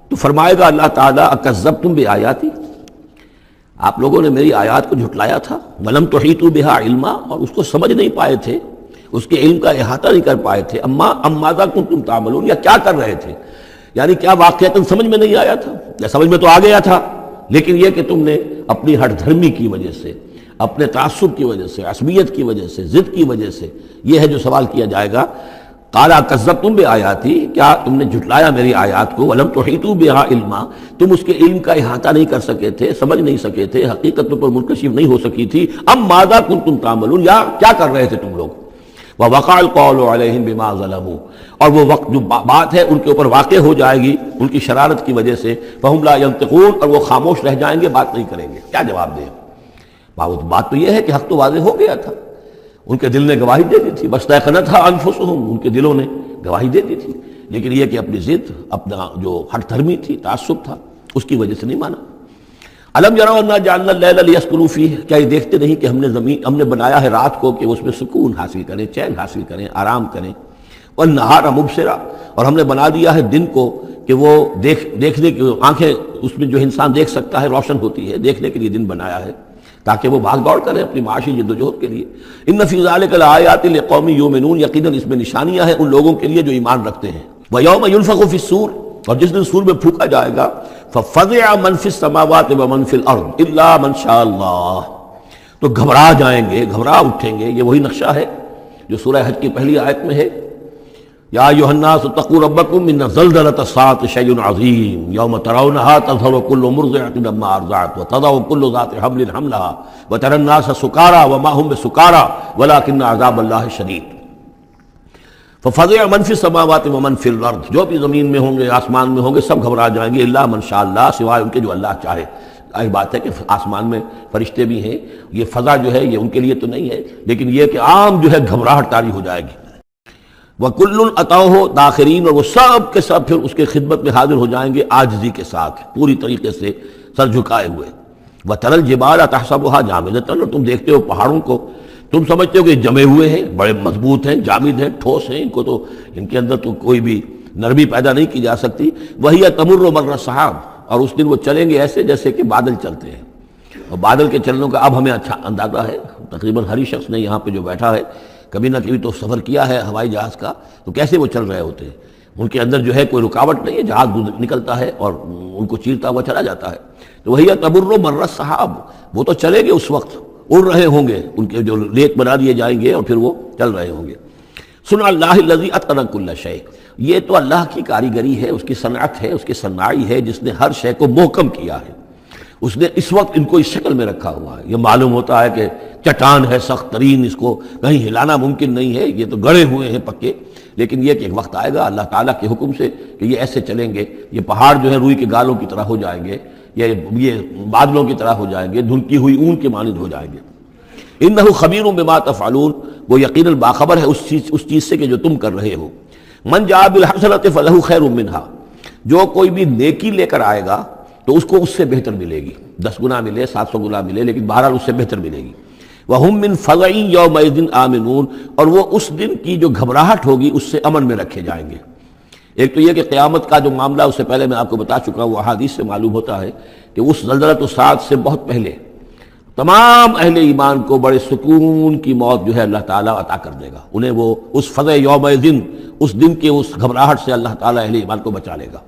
تو فرمائے گا اللہ تعالیٰ، اکذبتم بآیاتی، آپ لوگوں نے میری آیات کو جھٹلایا تھا. ولم تحیطوا بہا علما، اور اس کو سمجھ نہیں پائے تھے، اس کے علم کا احاطہ نہیں کر پائے تھے. اما ماذا کنتم تعملون، یا کیا کر رہے تھے، یعنی کیا واقعتاً سمجھ میں نہیں آیا تھا، یا سمجھ میں تو آ گیا تھا، لیکن یہ کہ تم نے اپنی ہٹ دھرمی کی وجہ سے، اپنے تعصب کی وجہ سے، عصبیت کی وجہ سے، ضد کی وجہ سے، یہ ہے جو سوال کیا جائے گا. قالا کذبتم بآیاتی، کیا تم نے جھٹلایا میری آیات کو، ولم تحیطوا بہا علما، تم اس کے علم کا احاطہ نہیں کر سکے تھے، سمجھ نہیں سکے تھے، حقیقت تم پر منکشف نہیں ہو سکی تھی. ام ماذا کنتم تعملون، یا کیا کر رہے تھے تم لوگ. ووقع القول علیہم بما ظلموا، اور وہ وقت جو بات ہے ان کے اوپر واقع ہو جائے گی ان کی شرارت کی وجہ سے. فہم لا ینطقون، اور وہ خاموش رہ جائیں گے، بات نہیں کریں گے. کیا جواب دیں؟ بات تو یہ ہے کہ حق تو واضح ہو گیا تھا، ان کے دل نے گواہی دے دی تھی، واستیقنتھا انفسہم، ان کے دلوں نے گواہی دے دی تھی، لیکن یہ کہ اپنی ضد، اپنا جو ہٹ دھرمی تھی، تعصب تھا، اس کی وجہ سے نہیں مانا. الم یروا انا جعلنا اللیل لیسکنوا فیہ، کیا یہ دیکھتے نہیں کہ ہم نے بنایا ہے رات کو کہ اس میں سکون حاصل کریں، چین حاصل کریں، آرام کریں. والنہار مبصرا، اور ہم نے بنا دیا ہے دن کو کہ وہ دیکھنے کی آنکھیں، اس میں جو انسان دیکھ سکتا ہے، روشن ہوتی ہے، دیکھنے کے لیے دن بنایا ہے تاکہ وہ بھاگ دوڑ کریں اپنی معاشی جدوجہد کے لیے. ان فی ذلک لآیات لقوم یؤمنون، یقیناً اس میں نشانیاں ہیں ان لوگوں کے لیے جو ایمان رکھتے ہیں. ویوم ینفخ فی الصور، اور جس دن سور میں پھونکا جائے گا، ففزع من فی السماوات ومن فی الارض الا من شاء اللہ، تو گھبرا جائیں گے، گھبرا اٹھیں گے. یہ وہی نقشہ ہے جو سورہ حج کی پہلی آیت میں ہے. یا ایھا الناس اتقوا ربکم ان زلزلۃ الساعۃ شیء عظیم یوم ترونھا تذہل کل مرضعۃ عما ارضعت وتضع کل ذات حمل حملها وتری الناس سکارى وما هم بسکارى ولکن عذاب اللہ شدید. ففزع من فی السماوات ومن فی الارض، جو بھی زمین میں ہوں گے، آسمان میں ہوں گے، سب گھبرا جائیں گے. الا من شاء اللہ، سوائے ان کے جو اللہ چاہے. ایک بات ہے کہ آسمان میں فرشتے بھی ہیں، یہ فضا جو ہے یہ ان کے لیے تو نہیں ہے، لیکن یہ کہ عام جو ہے گھبراہٹ طاری ہو جائے گی. وَكُلٌّ أَتَوْهُ دَاخِرِينَ، اور وہ سب کے سب پھر اس کے خدمت میں حاضر ہو جائیں گے عاجزی کے ساتھ، پوری طریقے سے سر جھکائے ہوئے. وَتَرَى الْجِبَالَ تَحْسَبُهَا جَامِدَةً، اور تم دیکھتے ہو پہاڑوں کو، تم سمجھتے ہو کہ جمے ہوئے ہیں، بڑے مضبوط ہیں، جامد ہیں، ٹھوس ہیں، ان کو تو ان کے اندر تو کوئی بھی نرمی پیدا نہیں کی جا سکتی. وہی تمر مر السحاب، اور اس دن وہ چلیں گے ایسے جیسے کہ بادل چلتے ہیں. اور بادل کے چلنوں کا اب ہمیں اچھا اندازہ ہے. تقریباً ہر شخص نے یہاں پہ جو بیٹھا ہے کبھی نہ کبھی تو سفر کیا ہے ہوائی جہاز کا، تو کیسے وہ چل رہے ہوتے ہیں. ان کے اندر جو ہے کوئی رکاوٹ نہیں ہے، جہاز نکلتا ہے اور ان کو چیرتا ہوا چلا جاتا ہے. تو وہی تبر مر السحاب، وہ تو چلیں گے اس وقت، اڑ رہے ہوں گے، ان کے جو ریت بنا دیے جائیں گے اور پھر وہ چل رہے ہوں گے. سن اللہ الذی اتقن کل شیء، یہ تو اللہ کی کاریگری ہے، اس کی صنعت ہے، اس کی صنائی ہے، جس نے ہر شے کو محکم کیا ہے. اس نے اس وقت ان کو اس شکل میں رکھا ہوا ہے. یہ معلوم ہوتا ہے کہ چٹان ہے سخت ترین، اس کو کہیں ہلانا ممکن نہیں ہے، یہ تو گڑے ہوئے ہیں پکے. لیکن یہ کہ ایک وقت آئے گا اللہ تعالیٰ کے حکم سے کہ یہ ایسے چلیں گے. یہ پہاڑ جو ہے روئی کے گالوں کی طرح ہو جائیں گے، یہ بادلوں کی طرح ہو جائیں گے، دھنکی ہوئی اون کے مانند ہو جائیں گے. انہ خبیر بما تفعلون، وہ یقیناً باخبر ہے اس چیز سے کہ جو تم کر رہے ہو. من جاء بالحسنۃ فلہ خیر منہا، جو کوئی بھی نیکی لے کر آئے گا تو اس کو اس سے بہتر ملے گی. 10 گنا ملے، 700 گنا ملے، لیکن بہرحال اس سے بہتر ملے گی. وَهُم مِّن فَزَعٍ يَوْمَئِذٍ آمِنُونَ، اور وہ اس دن کی جو گھبراہٹ ہوگی اس سے امن میں رکھے جائیں گے. ایک تو یہ کہ قیامت کا جو معاملہ اس سے پہلے میں آپ کو بتا چکا ہوں، وہ احادیث سے معلوم ہوتا ہے کہ اس زلزلۃ الصاعق سے بہت پہلے تمام اہل ایمان کو بڑے سکون کی موت جو ہے اللہ تعالیٰ عطا کر دے گا. انہیں وہ اس فزع یومئذ، اس دن کے اس گھبراہٹ سے اللہ تعالیٰ اہل ایمان کو بچا لے گا.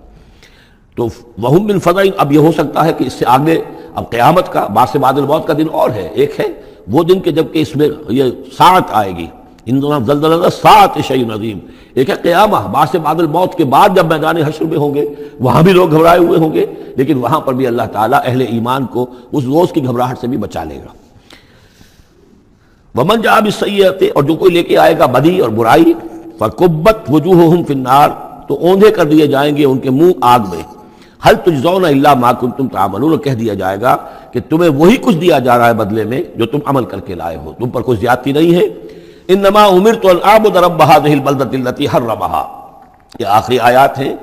تو وہم من فزع، اب یہ ہو سکتا ہے کہ اس سے آگے اب قیامت کا باعث بعد الموت کا دن اور ہے. ایک ہے وہ دن کہ جب کہ اس میں یہ ساعت آئے گی، ان دونوں زلزلہ ساعت شیء عظیم. ایک ہے قیامہ، باعث بعد الموت کے بعد جب میدان حشر میں ہوں گے، وہاں بھی لوگ گھبرائے ہوئے ہوں گے، لیکن وہاں پر بھی اللہ تعالیٰ اہل ایمان کو اس روز کی گھبراہٹ سے بھی بچا لے گا. ومن جاء بالسیئۃ، اور جو کوئی لے کے آئے گا بدی اور برائی، فکبت وجوہہم فی النار، تو اوندھے کر دیے جائیں گے ان کے منہ آگ میں. ہل تجزون الا ما کنتم تعملون، اور کہہ دیا جائے گا کہ تمہیں وہی کچھ دیا جا رہا ہے بدلے میں جو تم عمل کر کے لائے ہو، تم پر کوئی زیادتی نہیں ہے. انما امرت ان اعبد رب هذه البلدۃ التي حرمها، یہ آخری آیات ہیں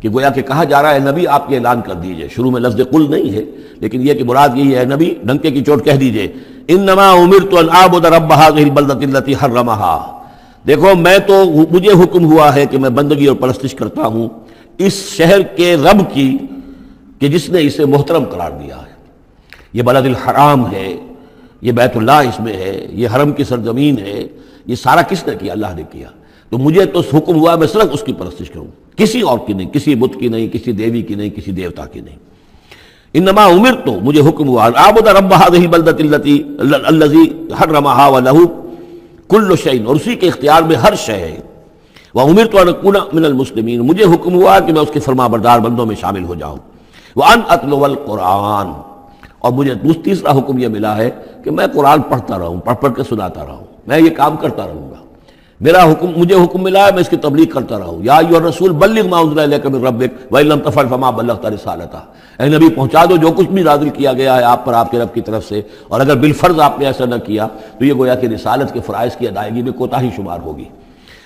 کہ گویا کہ کہا جا رہا ہے نبی آپ یہ اعلان کر دیجئے. شروع میں لفظ قل نہیں ہے، لیکن یہ کہ مراد یہی ہے نبی ڈنکے کی چوٹ کہہ دیجئے انما امرت ان اعبد رب هذه البلدۃ التي حرمها، دیکھو میں تو مجھے حکم ہوا ہے کہ میں بندگی اور پرستش کرتا ہوں اس شہر کے رب کی کہ جس نے اسے محترم قرار دیا ہے. یہ بلد الحرام ہے، یہ بیت اللہ اس میں ہے، یہ حرم کی سرزمین ہے. یہ سارا کس نے کیا؟ اللہ نے کیا. تو مجھے تو حکم ہوا میں صرف اس کی پرستش کروں، کسی اور کی نہیں، کسی بت کی نہیں، کسی دیوی کی نہیں، کسی دیوتا کی نہیں. انما امرت، مجھے حکم ہوا اعبد رب هذه البلدۃ الذی حرمها وله کل شیء، اور اسی کے اختیار میں ہر شے ہے. وامرت ان اکون من المسلمین، مجھے حکم ہوا کہ میں اس کے فرما بردار بندوں میں شامل ہو جاؤں. وان اتلو القرآن، اور مجھے تیسرا حکم یہ ملا ہے کہ میں قرآن پڑھتا رہوں، پڑھ پڑھ کے سناتا رہوں، میں یہ کام کرتا رہوں گا. میرا حکم، مجھے حکم ملا ہے میں اس کی تبلیغ کرتا رہوں. یا ایھا الرسول بلغ ما انزل الیک من ربک وان لم تفعل فما بلغت رسالتہ، اے نبی پہنچا دو جو کچھ بھی نازل کیا گیا ہے آپ پر آپ کے رب کی طرف سے، اور اگر بالفرض آپ نے ایسا نہ کیا تو یہ گویا کہ رسالت کے فرائض کی ادائیگی میں کوتاہی شمار ہوگی.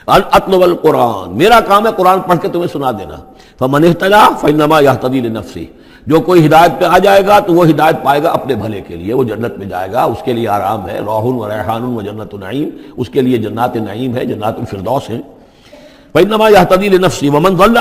اتلو القرآن، میرا کام ہے قرآن پڑھ کے تمہیں سنا دینا. فمن اہتدی فانما یہتدی لنفسہ، جو کوئی ہدایت پہ آ جائے گا تو وہ ہدایت پائے گا اپنے بھلے کے لیے، وہ جنت میں جائے گا، اس کے لیے آرام ہے، روح و ریحان و جنت نعیم، اس کے لیے جنات نعیم ہے، جنات الفردوس ہیں. فانما یہتدی لنفسہ ومن ضل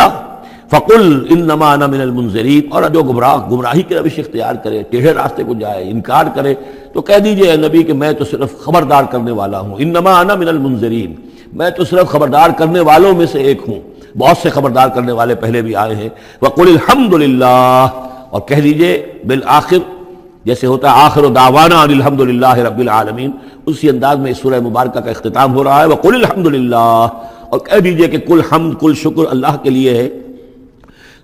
فقل انما انا من المنذرین، اور جو گمراہی کی روش اختیار کرے، ٹیڑھے راستے کو جائے، انکار کرے، تو کہہ دیجئے اے نبی کہ میں تو صرف خبردار کرنے والا ہوں. انما انا من المنذرین، میں تو صرف خبردار کرنے والوں میں سے ایک ہوں، بہت سے خبردار کرنے والے پہلے بھی آئے ہیں. وقل الحمدللہ، اور کہہ دیجئے بالآخر، جیسے ہوتا ہے آخر دعوانا ان الحمدللہ رب العالمین، اسی انداز میں اس سورہ مبارکہ کا اختتام ہو رہا ہے. وقل الحمدللہ، اور کہہ دیجئے کہ کل حمد کل شکر اللہ کے لیے ہے.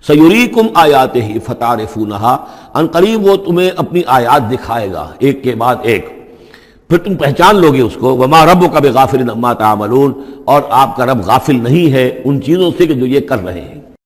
سیریکم آیاتہ فتعرفونہا، ان قریب وہ تمہیں اپنی آیات دکھائے گا ایک کے بعد ایک، پھر تم پہچان لوگے اس کو. وما ربک بغافل عما تعملون، اور آپ کا رب غافل نہیں ہے ان چیزوں سے کہ جو یہ کر رہے ہیں.